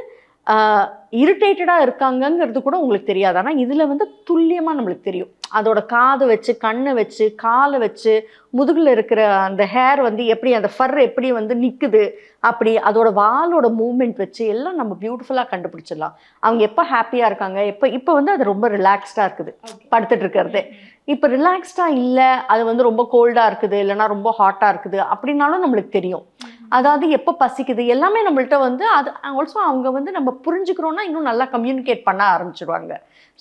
இரிட்டேட்டடாக இருக்காங்கங்கிறது கூட உங்களுக்கு தெரியாது. ஆனால் இதில் வந்து துல்லியமாக நம்மளுக்கு தெரியும். அதோட காது வச்சு, கண்ணை வச்சு, காலை வச்சு, முதுகில் இருக்கிற அந்த ஹேர் வந்து எப்படி, அந்த ஃபர் எப்படி வந்து நிற்குது, அப்படி அதோட வாலோட மூமெண்ட் வச்சு எல்லாம் நம்ம பியூட்டிஃபுல்லாக கண்டுபிடிச்சிடலாம். அவங்க எப்போ ஹாப்பியாக இருக்காங்க, இப்போ வந்து அது ரொம்ப ரிலாக்ஸ்டாக இருக்குது படுத்துட்டு இருக்கிறது. இப்போ ரிலாக்ஸ்டாக இல்லை, அது வந்து ரொம்ப கோல்டாக இருக்குது, இல்லைனா ரொம்ப ஹாட்டாக இருக்குது அப்படின்னாலும் நம்மளுக்கு தெரியும். அதாவது எப்போ பசிக்குது எல்லாமே நம்மள்ட்ட வந்து அது ஆல்சோ அவங்க வந்து நம்ம புரிஞ்சுக்கிறோன்னா இன்னும் நல்லா கம்யூனிகேட் பண்ண ஆரம்பிச்சிடுவாங்க.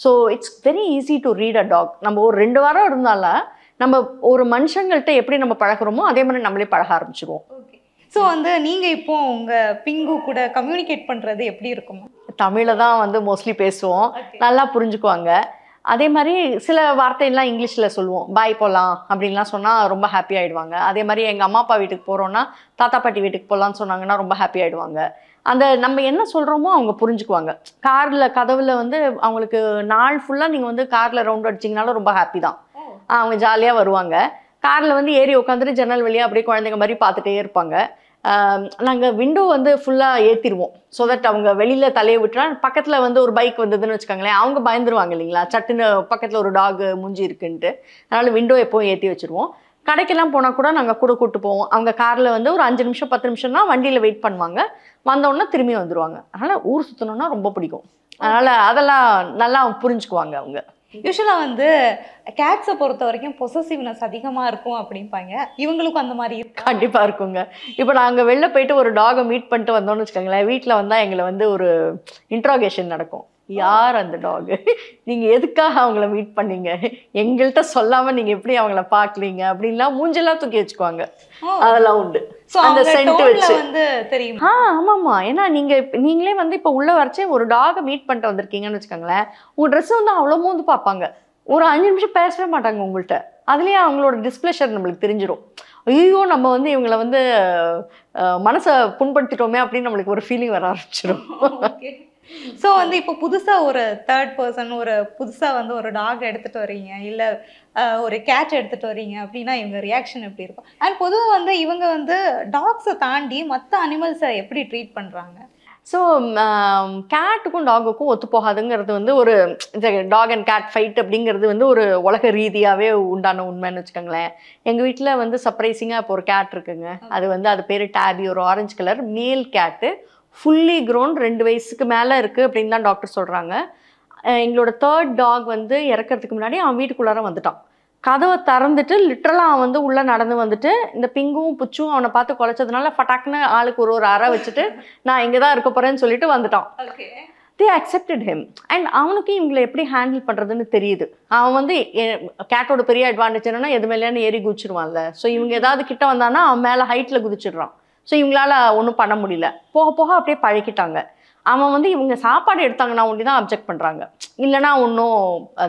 So it's very easy to read a dog. நம்ம ஒரு 2 வாரம் இருந்தாலும் நம்ம ஒரு மனுஷங்கள்கிட்ட எப்படி நம்ம பழகிறோமோ அதே மாதிரி நம்மளே பழக ஆரம்பிச்சிடுவோம். ஸோ வந்து நீங்கள் இப்போ உங்கள் பிங்கு கூட கம்யூனிகேட் பண்ணுறது எப்படி இருக்கும்? தமிழில் தான் வந்து மோஸ்ட்லி பேசுவோம், நல்லா புரிஞ்சுக்குவாங்க. அதே மாதிரி சில வார்த்தையெல்லாம் இங்கிலீஷில் சொல்லுவோம், பாய் போகலாம் அப்படின்லாம் சொன்னால் ரொம்ப ஹாப்பி ஆகிடுவாங்க. அதே மாதிரி எங்கள் அம்மா அப்பா வீட்டுக்கு போகிறோன்னா, தாத்தா பாட்டி வீட்டுக்கு போகலான்னு சொன்னாங்கன்னா ரொம்ப ஹாப்பி ஆகிடுவாங்க. அந்த நம்ம என்ன சொல்கிறோமோ அவங்க புரிஞ்சுக்குவாங்க. காரில் கதவில் வந்து அவங்களுக்கு நாள் ஃபுல்லாக நீங்கள் வந்து காரில் ரவுண்ட் அடிச்சிங்கனாலும் ரொம்ப ஹாப்பி தான், அவங்க ஜாலியாக வருவாங்க. காரில் வந்து ஏறி உட்காந்துட்டு ஜன்னல் வழியாக அப்படியே குழந்தைங்க மாதிரி பார்த்துட்டே இருப்பாங்க. நாங்கள் விண்டோ வந்து ஃபுல்லாக ஏற்றிடுவோம், ஸோ தட் அவங்க வெளியில் தலையை விட்டுறா. பக்கத்தில் வந்து ஒரு பைக் வந்ததுன்னு வச்சுக்கோங்களேன், அவங்க பயந்துருவாங்க இல்லைங்களா, சட்டுன்னு பக்கத்தில் ஒரு டாக் மூஞ்சி இருக்குன்ட்டு. அதனால் விண்டோ எப்போவும் ஏற்றி வச்சுருவோம். கடைக்கெல்லாம் போனால் கூட நாங்கள் கூட கூப்பிட்டு போவோம். அவங்க காரில் வந்து ஒரு 5 நிமிஷம் 10 நிமிஷம்னா வண்டியில் வெயிட் பண்ணுவாங்க, வந்தோடனே திரும்பி வந்துடுவாங்க. அதனால் ஊர் சுற்றணுன்னா ரொம்ப பிடிக்கும். அதனால் அதெல்லாம் நல்லா புரிஞ்சுக்குவாங்க அவங்க. யூஸ்வலாக வந்து கேட்ஸை பொறுத்த வரைக்கும் பொசசிவ்னஸ் அதிகமாக இருக்கும் அப்படிம்பாங்க, இவங்களுக்கும் அந்த மாதிரி இருக்கு? கண்டிப்பாக இருக்குங்க. இப்போ நாங்கள் வெளில போயிட்டு ஒரு டாகை மீட் பண்ணிட்டு வந்தோம்னு வச்சுக்கோங்களேன், வீட்டில் வந்தால் எங்களை வந்து ஒரு இன்ட்ராகேஷன் நடக்கும். யார் அந்த டாகு, நீங்கள் எதுக்காக அவங்கள மீட் பண்ணீங்க, எங்கள்கிட்ட சொல்லாமல் நீங்கள் எப்படி அவங்கள பார்க்கலீங்க அப்படின்லாம் மூஞ்செல்லாம் தூக்கி வச்சுக்குவாங்க. அதெல்லாம் உண்டு. அந்த சென்ட் வச்சு வந்து தெரியும். ஆமாம்மா. ஏன்னா நீங்களே வந்து இப்போ உள்ள வரைச்சே ஒரு டாகை மீட் பண்ணிட்டு வந்திருக்கீங்கன்னு வச்சுக்கோங்களேன், உங்கள் ட்ரெஸ் வந்து அவ்வளோ மோந்து பார்ப்பாங்க, ஒரு 5 நிமிஷம் பேசவே மாட்டாங்க உங்கள்கிட்ட. அதுலேயே அவங்களோட டிஸ்பிளஷர் நம்மளுக்கு தெரிஞ்சிடும். ஐயோ நம்ம வந்து இவங்களை வந்து மனசை புண்படுத்திட்டோமே அப்படின்னு நம்மளுக்கு ஒரு ஃபீலிங் வர ஆரம்பிச்சிடும். ஸோ வந்து இப்போ புதுசாக ஒரு தேர்ட் பர்சன் ஒரு புதுசாக வந்து ஒரு டாக் எடுத்துகிட்டு வரீங்க, இல்லை ஒரு கேட் எடுத்துகிட்டு வரீங்க அப்படின்னா இவங்க ரியாக்ஷன் எப்படி இருக்கும்? அண்ட் பொதுவாக வந்து இவங்க வந்து டாக்ஸை தாண்டி மற்ற அனிமல்ஸை எப்படி ட்ரீட் பண்ணுறாங்க? ஸோ கேட்டுக்கும் டாகுக்கும் ஒத்து போகாதுங்கிறது வந்து ஒரு டாக் அண்ட் கேட் ஃபைட் அப்படிங்கிறது வந்து ஒரு உலக ரீதியாகவே உண்டான உண்மைன்னு வச்சுக்கோங்களேன். எங்கள் வீட்டில் வந்து சர்ப்ரைசிங்காக இப்போ ஒரு கேட் இருக்குங்க. அது பேர் டேபி, ஒரு ஆரஞ்சு கலர் மேல் கேட்டு, ஃபுல்லி க்ரோன், 2 வயசுக்கு மேலே இருக்குது அப்படின்னு தான் டாக்டர் சொல்கிறாங்க. எங்களோட 3rd டாக் வந்து இறக்கிறதுக்கு முன்னாடி அவன் வீட்டுக்குள்ளார வந்துட்டான். கதவை திறந்துட்டு லிட்ரலாக அவன் வந்து உள்ளே நடந்து வந்துட்டு இந்த பிங்கும் புச்சும் அவனை பார்த்து குலைச்சதுனால ஃபட்டாக்குன்னு ஆளுக்கு ஒரு அறை வச்சுட்டு நான் இங்கே தான் இருக்க போகிறேன்னு சொல்லிட்டு வந்துட்டான். தே அக்செப்டட் ஹிம். அண்ட் அவனுக்கு இவங்களை எப்படி ஹேண்டில் பண்ணுறதுன்னு தெரியுது. அவன் வந்து கேட்டோட பெரிய அட்வான்டேஜ் என்னன்னா எது மேலேன்னு ஏறி குதிச்சிடுவான்ல. ஸோ இவங்க ஏதாவது கிட்ட வந்தான்னா அவன் மேலே ஹைட்டில் குதிச்சிடுறான். ஸோ இவங்களால ஒன்றும் பண்ண முடியல. போக போக அப்படியே பழகிட்டாங்க. அவன் வந்து இவங்க சாப்பாடு எடுத்தாங்கன்னா ஒண்டி தான் அப்ஜெக்ட் பண்ணுறாங்க, இல்லைனா ஒன்றும்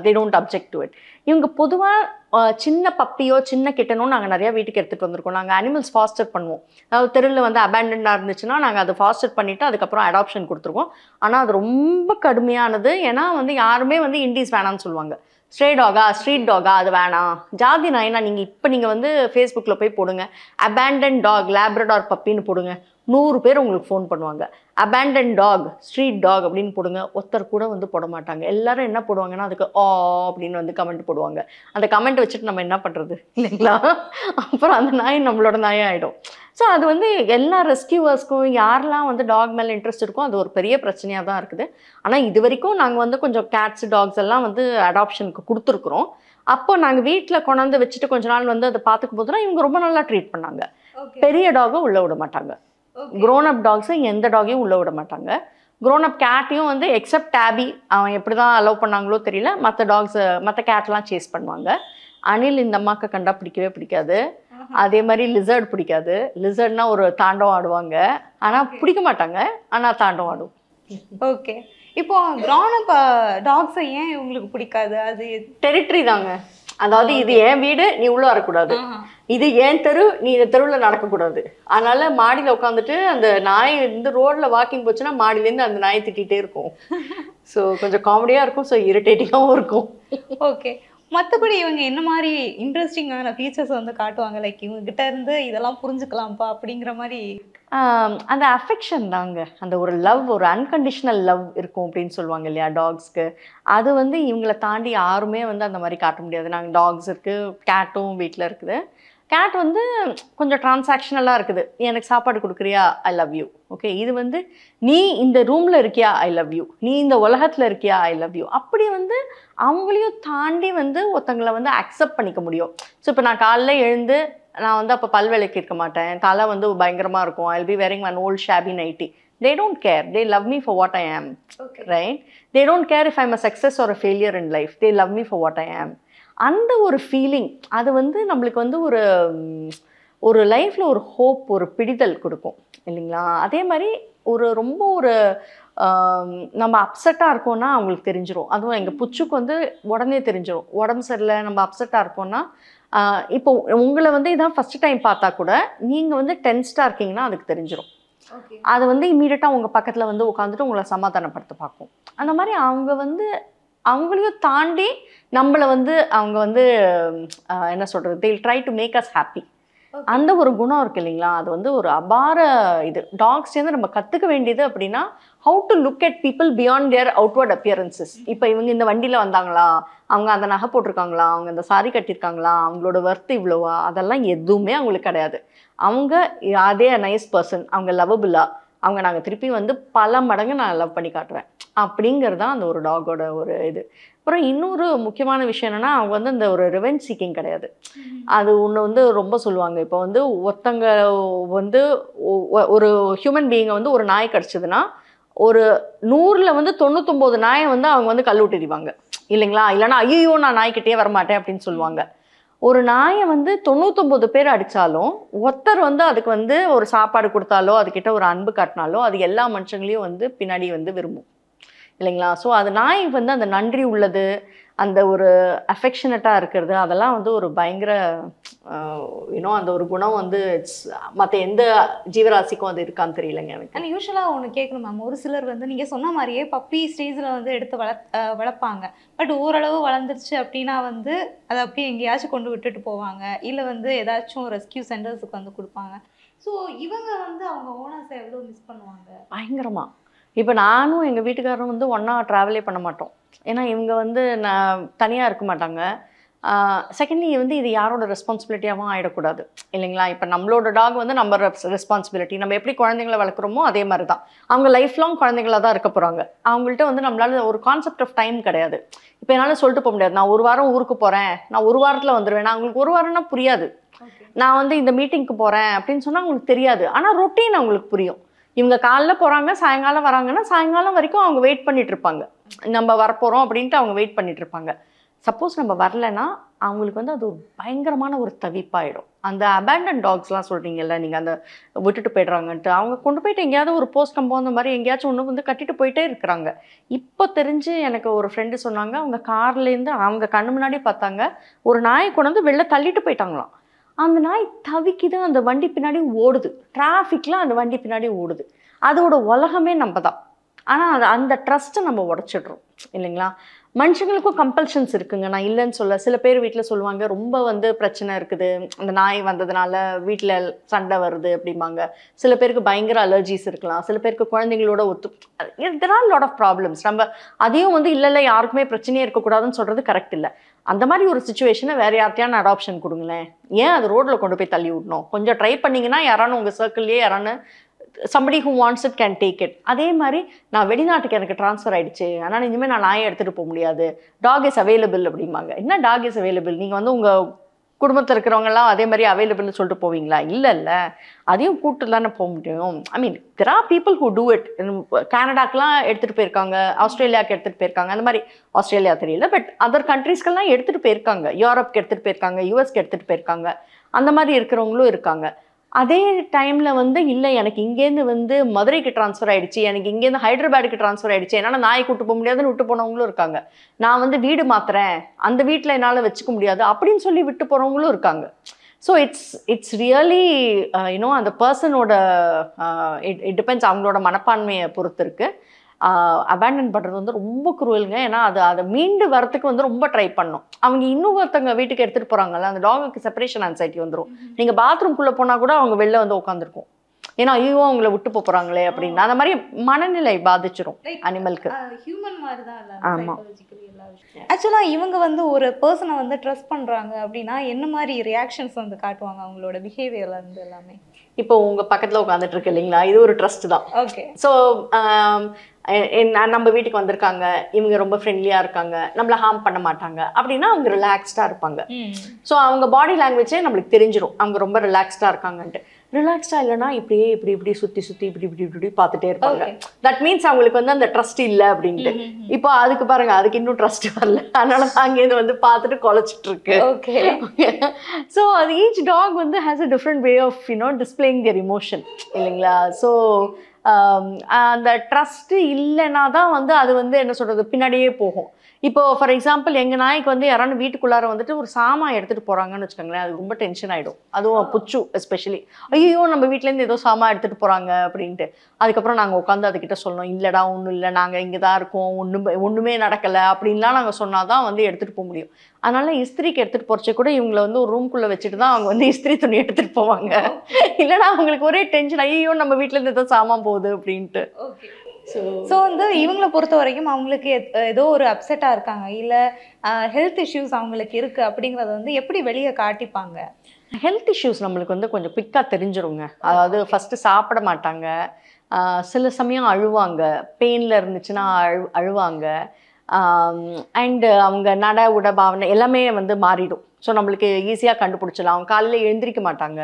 they don't object to it. இவங்க பொதுவாக சின்ன பப்பியோ சின்ன கிட்டனோ நாங்கள் நிறையா வீட்டுக்கு எடுத்துகிட்டு வந்திருக்கோம். நாங்கள் அனிமல்ஸ் ஃபாஸ்டர் பண்ணுவோம். அதாவது தெருவில் வந்து அபேண்டன்டாக இருந்துச்சுன்னா நாங்கள் அதை ஃபாஸ்டர் பண்ணிவிட்டு அதுக்கப்புறம் அடாப்ஷன் கொடுத்துருவோம். ஆனால் அது ரொம்ப கடுமையானது. ஏன்னா வந்து யாருமே வந்து இண்டீஸ் வேணான்னு சொல்லுவாங்க. ஸ்ட்ரே டாகா, ஸ்ட்ரீட் டாகா, அது வேணாம். ஜாதி நாய்னா நீங்கள் வந்து ஃபேஸ்புக்கில் போய் போடுங்க அபேண்டன் டாக் லேப்ரடார் பப்பின்னு போடுங்க, 100 பேர் உங்களுக்கு ஃபோன் பண்ணுவாங்க. அபேண்டன் டாக், ஸ்ட்ரீட் டாக் அப்படின்னு போடுங்க, ஒருத்தர் கூட வந்து போட மாட்டாங்க. எல்லாரும் என்ன போடுவாங்கன்னா அதுக்கு அப்படின்னு வந்து கமெண்ட் போடுவாங்க. அந்த கமெண்ட் வச்சுட்டு நம்ம என்ன பண்ணுறது இல்லைங்களா? அப்புறம் அந்த நாய் நம்மளோட நாயே ஆகிடும். ஸோ அது வந்து எல்லா ரெஸ்கியூவர்ஸ்க்கும் யாரெல்லாம் வந்து டாக் மேலே இன்ட்ரெஸ்ட் இருக்கோ அது ஒரு பெரிய பிரச்சனையாக தான் இருக்குது. ஆனால் இது வரைக்கும் நாங்கள் வந்து கொஞ்சம் கேட்ஸ் டாக்ஸ் எல்லாம் வந்து அடாப்ஷனுக்கு கொடுத்துருக்குறோம். அப்போ நாங்கள் வீட்டில் கொண்டாந்து வச்சுட்டு கொஞ்ச நாள் வந்து அதை பார்த்துக்கும் போதுனா இவங்க ரொம்ப நல்லா ட்ரீட் பண்ணாங்க. பெரிய டாகும் உள்ளே விட மாட்டாங்க, க்ரோன் அப் டாக்ஸை எந்த டாகையும் உள்ளே விட மாட்டாங்க. க்ரோன் அப் கேட்டையும் வந்து எக்ஸப்ட் டேபி அவன் எப்படி தான் அலோவ் பண்ணாங்களோ தெரியல, மற்ற கேட்லாம் சேஸ் பண்ணுவாங்க. அணில் இந்த அம்மாக்கு கண்டா பிடிக்கவே பிடிக்காது. அதே மாதிரி லிசர்ட் பிடிக்காது. லிசர்ட்னா ஒரு தாண்டவம் ஆடுவாங்க, ஆனால் பிடிக்க மாட்டாங்க, ஆனால் தாண்டவம் ஆடும். ஓகே, இப்போ க்ரோன் அப் டாக்ஸை ஏன் உங்களுக்கு பிடிக்காது? அது டெரிட்டரி தாங்க. அதாவது இது என் வீடு, நீ உள்ள வரக்கூடாது, இது ஏன் தெரு, நீ இந்த தெருவில் நடக்கக்கூடாது. அதனால மாடியில் உட்காந்துட்டு அந்த நாய் வந்து ரோட்ல வாக்கிங் போச்சுன்னா மாடியிலேருந்து அந்த நாயை திட்டிகிட்டே இருக்கும். ஸோ கொஞ்சம் காமெடியாக இருக்கும், ஸோ இரிட்டேட்டிங்காகவும் இருக்கும். ஓகே, மற்றபடி இவங்க என்ன மாதிரி இன்ட்ரெஸ்டிங்கான ஃபீச்சர்ஸ் வந்து காட்டுவாங்க? லைக் இவங்க கிட்ட இருந்து இதெல்லாம் புரிஞ்சுக்கலாம்ப்பா அப்படிங்கிற மாதிரி. அந்த அஃபெக்ஷன் தாங்க, அந்த ஒரு லவ், ஒரு அன்கண்டிஷனல் லவ் இருக்கும் அப்படின்னு சொல்லுவாங்க இல்லையா டாக்ஸ்க்கு. அது வந்து இவங்களை தாண்டி யாருமே வந்து அந்த மாதிரி காட்ட முடியாது. நாங்கள் டாக்ஸ் இருக்குது, கேட்டும் வீட்டில் இருக்குது. கேட் வந்து கொஞ்சம் டிரான்சாக்ஷனலாக இருக்குது. எனக்கு சாப்பாடு கொடுக்குறியா, ஐ லவ் யூ. ஓகே, இது வந்து நீ இந்த ரூமில் இருக்கியா, ஐ லவ் யூ. நீ இந்த உலகத்தில் இருக்கியா, ஐ லவ் யூ. அப்படி வந்து அவங்களையும் தாண்டி வந்து ஒருத்தங்களை வந்து அக்செப்ட் பண்ணிக்க முடியும். ஸோ இப்போ நான் காலைல எழுந்து நான் வந்து அப்போ பல் விளக்கி இருக்க மாட்டேன், தலை வந்து பயங்கரமாக இருக்கும், I will be wearing an old shabby nighty. They don't care. They love me for what I am. Okay. Right? They don't care if I'm a success or a failure in life. They love me for what I am. அந்த ஒரு feeling அது வந்து நம்மளுக்கு வந்து ஒரு லைஃப்பில் ஒரு hope, ஒரு பிடிதல் கொடுக்கும் இல்லைங்களா? அதே மாதிரி ரொம்ப நம்ம அப்செட்டாக இருக்கோம்னா அவங்களுக்கு தெரிஞ்சிடும். அதுவும் எங்கள் புச்சுக்கு வந்து உடனே தெரிஞ்சிடும். உடம்பு சரியில்லை, நம்ம அப்செட்டாக இருக்கோம்னா இப்போ உங்களை வந்து இதான் ஃபஸ்ட் டைம் பார்த்தா கூட நீங்கள் வந்து டென்ஸ்டாக இருக்கீங்கன்னா அதுக்கு தெரிஞ்சிடும். அது வந்து இம்மீடியட்டாக உங்கள் பக்கத்தில் வந்து உட்காந்துட்டு உங்களை சமாதானப்படுத்த பார்க்கும். அந்த மாதிரி அவங்க வந்து அவங்களையும் தாண்டி நம்மளை வந்து அவங்க வந்து என்ன சொல்கிறது, they will try to make us happy. அந்த ஒரு குணம் இருக்கு இல்லைங்களா? அது வந்து ஒரு அபார இது. டாக்ஸ்லேருந்து நம்ம கற்றுக்க வேண்டியது அப்படின்னா how to look at people beyond their outward appearances. இப்போ இவங்க இந்த வண்டியில் வந்தாங்களா, அவங்க அந்த நகை போட்டிருக்காங்களா, அவங்க அந்த சாரி கட்டியிருக்காங்களா, அவங்களோட ஒர்த்து இவ்வளோவா, அதெல்லாம் எதுவுமே அவங்களுக்கு கிடையாது. அவங்க அதே நைஸ் பர்சன், அவங்க லவ்வபிளா, அவங்க நாங்கள் திருப்பி வந்து பல மடங்கு நான் லவ் பண்ணி காட்டுவேன் அப்படிங்கிறது தான் அந்த ஒரு டாகோட ஒரு இது. அப்புறம் இன்னொரு முக்கியமான விஷயம் என்னென்னா அவங்க வந்து அந்த ஒரு ரிவெஞ்ச் சீக்கிங் கிடையாது. அது ஒன்று வந்து ரொம்ப சொல்லுவாங்க. இப்போ வந்து ஒருத்தங்க வந்து ஒரு ஹியூமன் பீயிங்கை வந்து ஒரு நாய் கடிச்சதுன்னா ஒரு 100ல் வந்து 99 நாயை வந்து அவங்க வந்து கல்லூட்டிடுவாங்க இல்லைங்களா? இல்லைனா ஐயோ நான் நாய்க்கிட்டே வரமாட்டேன் அப்படின்னு சொல்லுவாங்க. ஒரு நாயை வந்து 99 பேர் அடித்தாலும் ஒருத்தர் வந்து அதுக்கு வந்து ஒரு சாப்பாடு கொடுத்தாலோ அதுக்கிட்ட ஒரு அன்பு காட்டினாலோ அது எல்லா மனுஷங்களையும் வந்து பின்னாடி வந்து விரும்பும் இல்லைங்களா? ஸோ அது நாய் வந்து அந்த நன்றி உள்ளது, அந்த ஒரு அஃபெக்ஷனட்டாக இருக்கிறது, அதெல்லாம் வந்து ஒரு பயங்கர அந்த ஒரு குணம் வந்து மற்ற எந்த ஜீவராசிக்கும் அது இருக்கான்னு தெரியலைங்க எனக்கு. ஆனால் யூஸ்வலாக ஒன்று கேட்கணும் மேம், ஒரு சிலர் வந்து நீங்கள் சொன்ன மாதிரியே பப்பி ஸ்டேஜில் வந்து எடுத்து வளர்ப்பாங்க. பட் ஓரளவு வளர்ந்துருச்சு அப்படின்னா வந்து அதை அப்படியே எங்கேயாச்சும் கொண்டு விட்டுட்டு போவாங்க, இல்லை வந்து ஏதாச்சும் ரெஸ்கியூ சென்டர்ஸுக்கு வந்து கொடுப்பாங்க. ஸோ இவங்க வந்து அவங்க ஓனர்ஸை எவ்வளோ மிஸ் பண்ணுவாங்க? பயங்கரமாக. இப்போ நானும் எங்கள் வீட்டுக்காரரும் வந்து ஒன்றா ட்ராவலே பண்ண மாட்டோம். ஏன்னா இவங்க வந்து நான் தனியாக இருக்க மாட்டாங்க. செகண்ட்லி வந்து இது யாரோட ரெஸ்பான்சிபிலிட்டியாகவும் ஆகிடக்கூடாது இல்லைங்களா? இப்போ நம்மளோட டாக் வந்து நம்ம ரெஸ்பான்சிபிலிட்டி. நம்ம எப்படி குழந்தைங்களை வளர்க்குறோமோ அதே மாதிரி தான் அவங்க லைஃப் லாங் குழந்தைங்களாக தான் இருக்க போகிறாங்க. அவங்கள்ட்ட வந்து நம்மளால ஒரு கான்செப்ட் ஆஃப் டைம் கிடையாது. இப்போ என்னால் சொல்லிட்டு போக முடியாது நான் 1 வாரம் ஊருக்கு போகிறேன், நான் 1 வாரத்தில் வந்துடுவேன். நான் அவங்களுக்கு 1 வாரம்னா புரியாது. நான் வந்து இந்த மீட்டிங்க்கு போகிறேன் அப்படின்னு சொன்னால் அவங்களுக்கு தெரியாது. ஆனால் ரொட்டீன் அவங்களுக்கு புரியும். இவங்க காலைல போகிறாங்க, சாயங்காலம் வராங்கன்னா சாயங்காலம் வரைக்கும் அவங்க வெயிட் பண்ணிட்டு இருப்பாங்க. நம்ம வரப்போகிறோம் அப்படின்ட்டு அவங்க வெயிட் பண்ணிட்டு இருப்பாங்க. சப்போஸ் நம்ம வரலைன்னா அவங்களுக்கு வந்து அது ஒரு பயங்கரமான ஒரு தவிப்பாயிடும். அந்த அபேண்டன் டாக்ஸ்லாம் சொல்கிறீங்கல்ல நீங்கள், அந்த விட்டுட்டு போய்ட்றாங்கன்ட்டு, அவங்க கொண்டு போயிட்டு எங்கேயாவது ஒரு போஸ்ட் கம்பவுண்ட் அந்த மாதிரி எங்கேயாச்சும் ஒன்று வந்து கட்டிட்டு போயிட்டே இருக்கிறாங்க. இப்போ தெரிஞ்சு எனக்கு ஒரு ஃப்ரெண்டு சொன்னாங்க, அவங்க கார்லேருந்து அவங்க கண்ணு முன்னாடி பார்த்தாங்க, ஒரு நாயை கொண்டு வந்து வெளில தள்ளிட்டு போயிட்டாங்களாம். அந்த நாய் தவிக்குது, அந்த வண்டி பின்னாடி ஓடுது, டிராஃபிக்கில் அந்த வண்டி பின்னாடி ஓடுது. அதோட உலகமே நம்ம தான். ஆனால் அந்த ட்ரஸ்ட்டை நம்ம உடச்சிடுறோம் இல்லைங்களா? மனுஷங்களுக்கும் கம்பல்ஷன்ஸ் இருக்குங்க, நான் இல்லைன்னு சொல்ல. சில பேர் வீட்டில் சொல்லுவாங்க, ரொம்ப வந்து பிரச்சனை இருக்குது, அந்த நாய் வந்ததுனால வீட்டில் சண்டை வருது அப்படிம்பாங்க. சில பேருக்கு பயங்கர அலர்ஜிஸ் இருக்கலாம், சில பேருக்கு குழந்தைங்களோட there are lot of problems. நம்ம அதையும் வந்து இல்லை யாருக்குமே பிரச்சனையே இருக்கக்கூடாதுன்னு சொல்கிறது கரெக்ட் இல்லை. அந்த மாதிரி ஒரு சுச்சுவேஷனை வேறு யார்ட்டையான அடாப்ஷன் கொடுங்களேன். ஏன் அது ரோட்டில் கொண்டு போய் தள்ளி விடணும்? கொஞ்சம் ட்ரை பண்ணிங்கன்னா யாரானு உங்கள் சர்க்கிள்லேயே யாரானு somebody who wants it can take it. அதே மாதிரி நான் வெளிநாட்டுக்கு எனக்கு ட்ரான்ஸ்ஃபர் ஆகிடுச்சு, ஆனால் இனிமேல் நான் நாயை எடுத்துகிட்டு போக முடியாது, டாக் இஸ் அவைலபிள் அப்படிம்பாங்க. என்ன டாக் இஸ் அவைலபிள்? நீங்கள் வந்து உங்கள் குடும்பத்தில் இருக்கிறவங்கலாம் அதே மாதிரி அவைலபிள்னு சொல்லிட்டு போவீங்களா? இல்லை, அதையும் கூப்பிட்டு தானே போக முடியும். ஐ மீன் there are people who do it. கனடாக்கெலாம் எடுத்துகிட்டு போயிருக்காங்க, ஆஸ்திரேலியாவுக்கு எடுத்துகிட்டு போயிருக்காங்க. அந்த மாதிரி ஆஸ்திரேலியா தெரியல, பட் அதர் கண்ட்ரீஸ்க்கெல்லாம் எடுத்துகிட்டு போயிருக்காங்க. யூரோப்க்கு எடுத்துகிட்டு போயிருக்காங்க, யூஎஸ்க்கு எடுத்துகிட்டு போயிருக்காங்க. அந்த மாதிரி இருக்கிறவங்களும் இருக்காங்க. அதே டைமில் வந்து இல்லை எனக்கு இங்கேருந்து வந்து மதுரைக்கு ட்ரான்ஸ்ஃபர் ஆகிடுச்சு, எனக்கு இங்கேருந்து ஹைதராபாடுக்கு ட்ரான்ஸ்ஃபர் ஆகிடுச்சு, என்னால் நாயை கூட்டு போக முடியாதுன்னு விட்டு போனவங்களும் இருக்காங்க. நான் வந்து வீடு மாற்றுறேன், அந்த வீட்டில் என்னால் வச்சுக்க முடியாது அப்படின்னு சொல்லி விட்டு போகிறவங்களும் இருக்காங்க. ஸோ இட்ஸ் ரியலி யூனோ அந்த பர்சனோட இட் டிபெண்ட்ஸ், அவங்களோட மனப்பான்மையை பொறுத்து இருக்குது. அபேண்டன் பண்ணுறது வந்து ரொம்ப குரூவலுங்க. ஏன்னா அதை மீண்டு வரத்துக்கு வந்து ரொம்ப ட்ரை பண்ணோம். அவங்க இன்னும் ஒருத்தவங்க வீட்டுக்கு எடுத்துகிட்டு போகிறாங்கல்ல, அந்த டாகுக்கு செப்பரேஷன் ஆன்சைட்டி வந்துடும். நீங்கள் பாத்ரூம்குள்ளே போனால் கூட அவங்க வெளில வந்து உட்காந்துருக்கும். ஏன்னா ஐயோ அவங்கள விட்டு போகிறாங்களே அப்படின்னு அந்த மாதிரி மனநிலை பாதிச்சிடும் அனிமலுக்கு. ஹியூமன் மாதிரி தான். ஆமாம். ஆக்சுவலாக இவங்க வந்து ஒரு பர்சனை வந்து ட்ரஸ்ட் பண்ணுறாங்க அப்படின்னா என்ன மாதிரி ரியாக்ஷன்ஸ் வந்து காட்டுவாங்க அவங்களோட பிஹேவியர்ல இருந்து எல்லாமே? இப்போ உங்கள் பக்கத்தில் உட்காந்துட்டு இருக்கு இல்லைங்களா, இது ஒரு ட்ரஸ்ட் தான். ஓகே. ஸோ நம்ம வீட்டுக்கு வந்திருக்காங்க, இவங்க ரொம்ப ஃப்ரெண்ட்லியாக இருக்காங்க, நம்மளை ஹார்ம் பண்ண மாட்டாங்க அப்படின்னா அவங்க ரிலாக்ஸ்டாக இருப்பாங்க. ஸோ அவங்க பாடி லாங்குவேஜே நம்மளுக்கு தெரிஞ்சிடும் அவங்க ரொம்ப ரிலாக்ஸ்டாக இருக்காங்கன்ட்டு. ரிலாக்ஸ்டாக இல்லைன்னா இப்படியே இப்படி சுற்றி இப்படி பார்த்துட்டே இருப்பாங்க. தட் மீன்ஸ் அவங்களுக்கு வந்து அந்த ட்ரஸ்ட் இல்லை அப்படின்ட்டு. இப்போ அதுக்கு பாருங்க, அதுக்கு இன்னும் ட்ரஸ்ட் வரல, அதனால அங்கேருந்து வந்து பார்த்துட்டு குலைச்சிட்டு இருக்கு. ஓகே. ஸோ அது ஈச் டாக் வந்து has a different way of displaying their emotion இல்லைங்களா? ஸோ அந்த ட்ரஸ்ட்டு இல்லைன்னா தான் வந்து அது வந்து என்ன சொல்கிறது பின்னாடியே போகும். இப்போ ஃபார் எக்ஸாம்பிள் எங்கள் நாய்க்கு வந்து யாரானு வீட்டுக்குள்ளார வந்துட்டு ஒரு சாமான் எடுத்துகிட்டு போகிறாங்கன்னு வச்சுக்கோங்களேன், அது ரொம்ப டென்ஷன் ஆகிடும். அதுவும் புச்சு எஸ்பெஷலி, ஐயோ நம்ம வீட்டிலேருந்து ஏதோ சாமான் எடுத்துகிட்டு போகிறாங்க அப்படின்ட்டு. அதுக்கப்புறம் நாங்கள் உட்காந்து அதுக்கிட்ட சொல்லணும், இல்லைடா ஒன்றும் இல்லை, நாங்கள் இங்கே தான் இருக்கோம், ஒன்றுமே நடக்கலை அப்படின்லாம் நாங்கள் சொன்னால் தான் வந்து எடுத்துகிட்டு போக முடியும். அதனால் இஸ்திரிக்கு எடுத்துகிட்டு போகிறச்சே கூட இவங்களை வந்து ஒரு ரூம்குள்ளே வச்சுட்டு தான் அவங்க வந்து இஸ்திரி துணி எடுத்துகிட்டு போவாங்க. இல்லைனா அவங்களுக்கு ஒரே டென்ஷன், ஐயோ நம்ம வீட்டிலேருந்து ஏதோ சாமான் போகுது அப்படின்ட்டு. ஓகே. ஸோ வந்து இவங்களை பொறுத்த வரைக்கும் அவங்களுக்கு ஏதோ ஒரு அப்செட்டாக இருக்காங்க, இல்லை ஹெல்த் இஷ்யூஸ் அவங்களுக்கு இருக்குது அப்படிங்கிறத வந்து எப்படி வெளியே காட்டிப்பாங்க? ஹெல்த் இஷ்யூஸ் நம்மளுக்கு வந்து கொஞ்சம் குயிக்காக தெரிஞ்சிருங்க. அதாவது ஃபஸ்ட்டு சாப்பிட மாட்டாங்க, சில சமயம் அழுவாங்க, பெயினில் இருந்துச்சுன்னா அழுவாங்க, அண்டு அவங்க நட உட பாவனை எல்லாமே வந்து மாறிடும். ஸோ நம்மளுக்கு ஈஸியாக கண்டுபிடிச்சலாம். அவங்க காலையில் எழுந்திரிக்க மாட்டாங்க,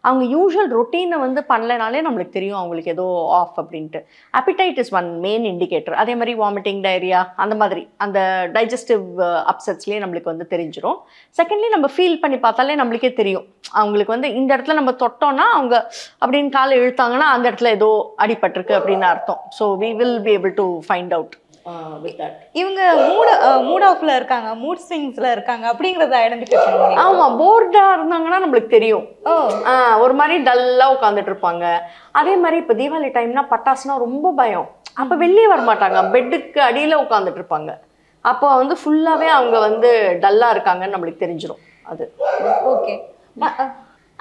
அவங்க யூஷுவல் ரொட்டீனை வந்து பண்ணலைனாலே நம்மளுக்கு தெரியும் அவங்களுக்கு ஏதோ ஆஃப் அப்படின்ட்டு. Appetite is one main indicator. அதே மாதிரி வாமிட்டிங், டயரியா, அந்த மாதிரி அந்த டைஜஸ்டிவ் அப்செட்ஸ்லேயே நம்மளுக்கு வந்து தெரிஞ்சிடும். செகண்ட்லி நம்ம ஃபீல் பண்ணி பார்த்தாலே நம்மளுக்கே தெரியும் அவங்களுக்கு வந்து இந்த இடத்துல நம்ம தொட்டோன்னா அவங்க அப்படின்னு காலை இழுத்தாங்கன்னா அந்த இடத்துல ஏதோ அடிபட்டிருக்கு அப்படின்னு அர்த்தம். So we will be able to find out with that. இவங்க மூட் ஆஃப்ல இருக்காங்க, மூட் ஸ்விங்ஸ்ல இருக்காங்க அப்படிங்கறத ஐடென்டிஃபை பண்ணுவாங்க. ஆமா, போர்டா இருந்தாங்கன்னா நம்மளுக்கு தெரியும். ஒரு மாதிரி டல்லா உட்காந்துட்டு இருப்பாங்க. அதே மாதிரி இப்போ தீபாவளி டைம்னா பட்டாசுனா ரொம்ப பயம், அப்போ வெளியே வர மாட்டாங்க, பெட்டுக்கு அடியில் உட்காந்துட்டு இருப்பாங்க. அப்போ வந்து ஃபுல்லாகவே அவங்க வந்து டல்லா இருக்காங்கன்னு நம்மளுக்கு தெரிஞ்சிடும் அது. ஓகே.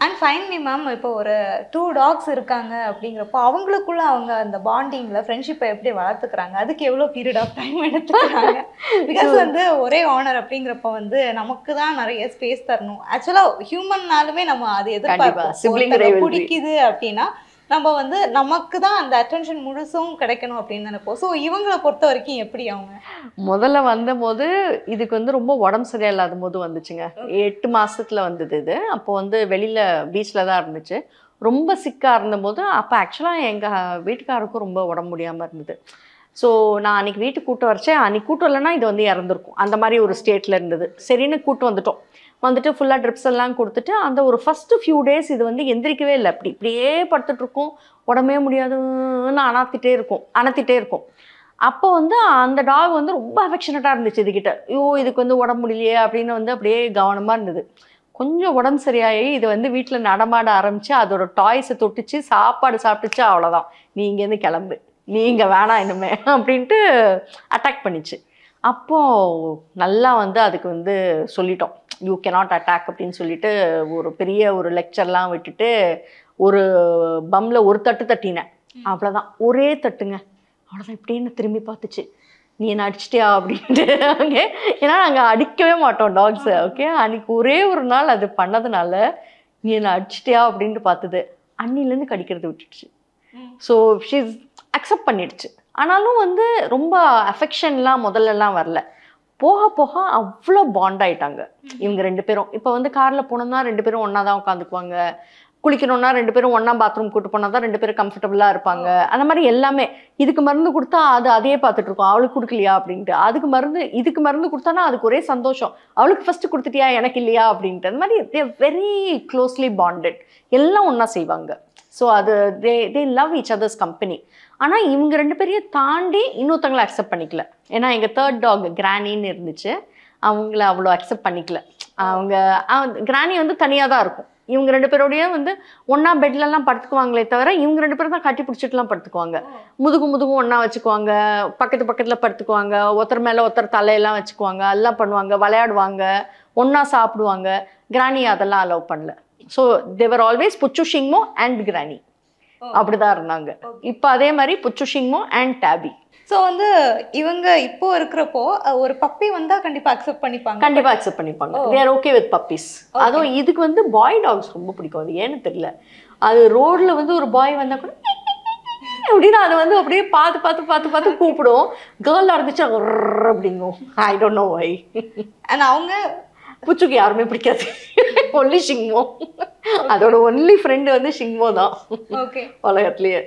அண்ட் ஃபைனலி மேம், இப்போ ஒரு 2 டாக்ஸ் இருக்காங்க அப்படிங்கிறப்போ அவங்களுக்குள்ள அவங்க அந்த பாண்டிங்கில் ஃப்ரெண்ட்ஷிப்பை எப்படி வளர்த்துக்கிறாங்க, அதுக்கு எவ்வளோ பீரியட் ஆஃப் டைம் எடுத்துக்கிறாங்க? பிகாஸ் வந்து ஒரே ஓனர் அப்படிங்கிறப்ப வந்து நமக்கு தான் நிறைய ஸ்பேஸ் தரணும். ஆக்சுவலாக ஹியூமன்னாலுமே நம்ம அது எதிர்பார்ப்போம், பிடிக்குது அப்படின்னா நம்ம வந்து நமக்கு தான் அந்த அட்டென்ஷன் முழுசும் கிடைக்கணும் அப்படின்னு நினைப்போம். ஸோ இவங்களை பொறுத்த வரைக்கும் எப்படி? அவங்க முதல்ல வந்தபோது இதுக்கு வந்து ரொம்ப உடம்பு சரியில்லாத போது வந்துச்சுங்க. 8 மாசத்துல வந்தது இது. அப்போ வந்து வெளியில பீச்சில் தான் இருந்துச்சு. ரொம்ப சிக்காக இருந்தபோது அப்போ ஆக்சுவலாக எங்கள் வீட்டுக்காருக்கும் ரொம்ப உடம்பு முடியாமல் இருந்தது. ஸோ நான் அன்றைக்கி வீட்டுக்கு கூட்டு வரைச்சேன். அன்றைக்கி கூட்டு வரலன்னா இது வந்து இறந்துருக்கும், அந்த மாதிரி ஒரு ஸ்டேட்டில் இருந்தது. சரின்னு கூட்டு வந்துட்டோம். வந்துட்டு ஃபுல்லாக ட்ரிப்ஸ் எல்லாம் கொடுத்துட்டு அந்த ஒரு ஃபஸ்ட்டு ஃபியூ டேஸ் இது வந்து எந்திரிக்கவே இல்லை. இப்படியே படுத்துட்ருக்கோம், உடம்பே முடியாதுன்னு அணத்திட்டே இருக்கும். அப்போ வந்து அந்த டாக் வந்து ரொம்ப அஃபெக்ஷனட்டாக இருந்துச்சு இதுகிட்ட. ஐயோ இதுக்கு வந்து உடம்பு முடியலையே அப்படின்னு வந்து அப்படியே கவனமாக இருந்தது. கொஞ்சம் உடம்பு சரியாகி இது வந்து வீட்டில் நடமாட ஆரம்பித்து அதோட டாய்ஸை தொட்டுச்சு, சாப்பாடு சாப்பிட்டுச்சு. அவ்வளோதான், நீ இங்கேருந்து கிளம்பு, நீ இங்கே வேணாம் இனிமே அப்படின்ட்டு அட்டாக் பண்ணிச்சு. அப்போது நல்லா வந்து அதுக்கு வந்து சொல்லிட்டோம், யூ கேனாட் அட்டாக் அப்படின்னு சொல்லிட்டு ஒரு பெரிய ஒரு லெக்சர்லாம் விட்டுட்டு ஒரு பம்மில் ஒரு தட்டு தட்டினேன். அவ்வளோதான், ஒரே தட்டுங்க, அவ்வளோதான். இப்படின்னு திரும்பி பார்த்துச்சு, நீ என்ன அடிச்சிட்டியா அப்படின்ட்டு. ஓகே, ஏன்னா நாங்கள் அடிக்கவே மாட்டோம் டாக்ஸை. ஓகே, அன்றைக்கி ஒரே ஒரு நாள் அது பண்ணதுனால நீ என்ன அடிச்சிட்டியா அப்படின்ட்டு பார்த்துது. அன்னிலேருந்து கடிக்கிறது விட்டுடுச்சு. ஸோ ஷீஸ் அக்செப்ட் பண்ணிடுச்சு. ஆனாலும் வந்து ரொம்ப அஃபெக்ஷன்லாம் முதல்லலாம் வரல. போக போக அவ்வளோ பாண்ட் ஆகிட்டாங்க இவங்க 2 பேரும். இப்போ வந்து காரில் போனோம்னா 2 பேரும் ஒன்றா தான் உட்காந்துக்குவாங்க. குளிக்கணும்னா 2 பேரும் ஒன்றா பாத்ரூம் கூட்டு போனால் தான் 2 பேரும் கம்ஃபர்டபுளாக இருப்பாங்க. அந்த மாதிரி எல்லாமே. இதுக்கு மருந்து கொடுத்தா அது அதையே பார்த்துட்ருக்கோம், அவளுக்கு கொடுக்கலையா அப்படின்ட்டு. இதுக்கு மருந்து கொடுத்தானா அதுக்கு ஒரே சந்தோஷம், அவளுக்கு ஃபஸ்ட்டு கொடுத்துட்டியா எனக்கு இல்லையா அப்படின்ட்டு. அந்த மாதிரி தே வெரி க்ளோஸ்லி பாண்டட், எல்லாம் ஒன்றா செய்வாங்க. ஸோ அது they love each others company. ஆனால் இவங்க 2 பேரையும் தாண்டி இன்னொருத்தவங்களை அக்செப்ட் பண்ணிக்கல. ஏன்னா எங்கள் 3rd டாக் கிரானின்னு இருந்துச்சு, அவங்கள அவ்வளோ அக்செப்ட் பண்ணிக்கல. அவங்க கிரானி வந்து தனியாக தான் இருக்கும். இவங்க 2 பேரோடையும் வந்து ஒன்றா பெட்லலாம் படுத்துக்குவாங்களே தவிர இவங்க 2 பேரும் தான் கட்டி பிடிச்சிட்டுலாம் படுத்துக்குவாங்க. முதுகும் ஒன்றா வச்சுக்குவாங்க, பக்கத்தில் படுத்துக்குவாங்க, ஒருத்தர் மேலே ஒருத்தர் தலையெல்லாம் வச்சுக்குவாங்க, எல்லாம் பண்ணுவாங்க, விளையாடுவாங்க, ஒன்றா சாப்பிடுவாங்க. கிரானி அதெல்லாம் அலோவ் பண்ணல. ஸோ தேவர் ஆல்வேஸ் புச்சு ஷிங்மோ அண்ட் கிரானி, அப்படிதான் இருந்தாங்க. இப்போ அதே மாதிரி புச்சு ஷிங்மோ அண்ட் டாபி. ஸோ வந்து இவங்க இப்போ இருக்கிறப்போ ஒரு பப்பி வந்தா கண்டிப்பா அக்செப்ட் பண்ணிப்பாங்க. கண்டிப்பா அக்செப்ட் பண்ணிப்பாங்க. They are okay with puppies. அதுவும் இதுக்கு வந்து பாய் டாக்ஸ் ரொம்ப பிடிக்கும். அது ஏன்னு தெரியல, அது ரோட்ல வந்து ஒரு பாய் வந்தா கூட அப்படின்னு அது வந்து அப்படியே பார்த்து கூப்பிடும். கேர்ளாக இருந்துச்சு அப்படிங்கும். I don't know why. And அவங்க புச்சுக்கு யாருமே பிடிக்காது, ஒன்லி ஷிங்மோ. அதோட ஒன்லி ஃப்ரெண்டு வந்து ஷிங்மோ தான் உலகத்துலேயே.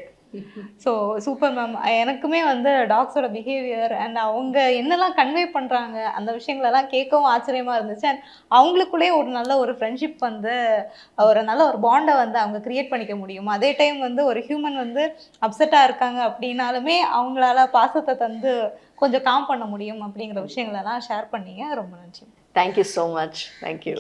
So super ma'am. எனக்குமே வந்து டாக்ஸோட பிஹேவியர் அண்ட் அவங்க என்னெல்லாம் கன்வே பண்ணுறாங்க அந்த விஷயங்களெல்லாம் கேட்கவும் ஆச்சரியமாக இருந்துச்சு. அண்ட் அவங்களுக்குள்ளே ஒரு நல்ல ஒரு ஃப்ரெண்ட்ஷிப் வந்து ஒரு நல்ல ஒரு பாண்டை வந்து அவங்க க்ரியேட் பண்ணிக்க முடியும். அதே டைம் வந்து ஒரு ஹியூமன் வந்து அப்செட்டாக இருக்காங்க அப்படின்னாலுமே அவங்களால பாசத்தை தந்து கொஞ்சம் காம் பண்ண முடியும் அப்படிங்கிற விஷயங்களெல்லாம் ஷேர் பண்ணீங்க. ரொம்ப நன்றி. Thank you so much. தேங்க்யூ.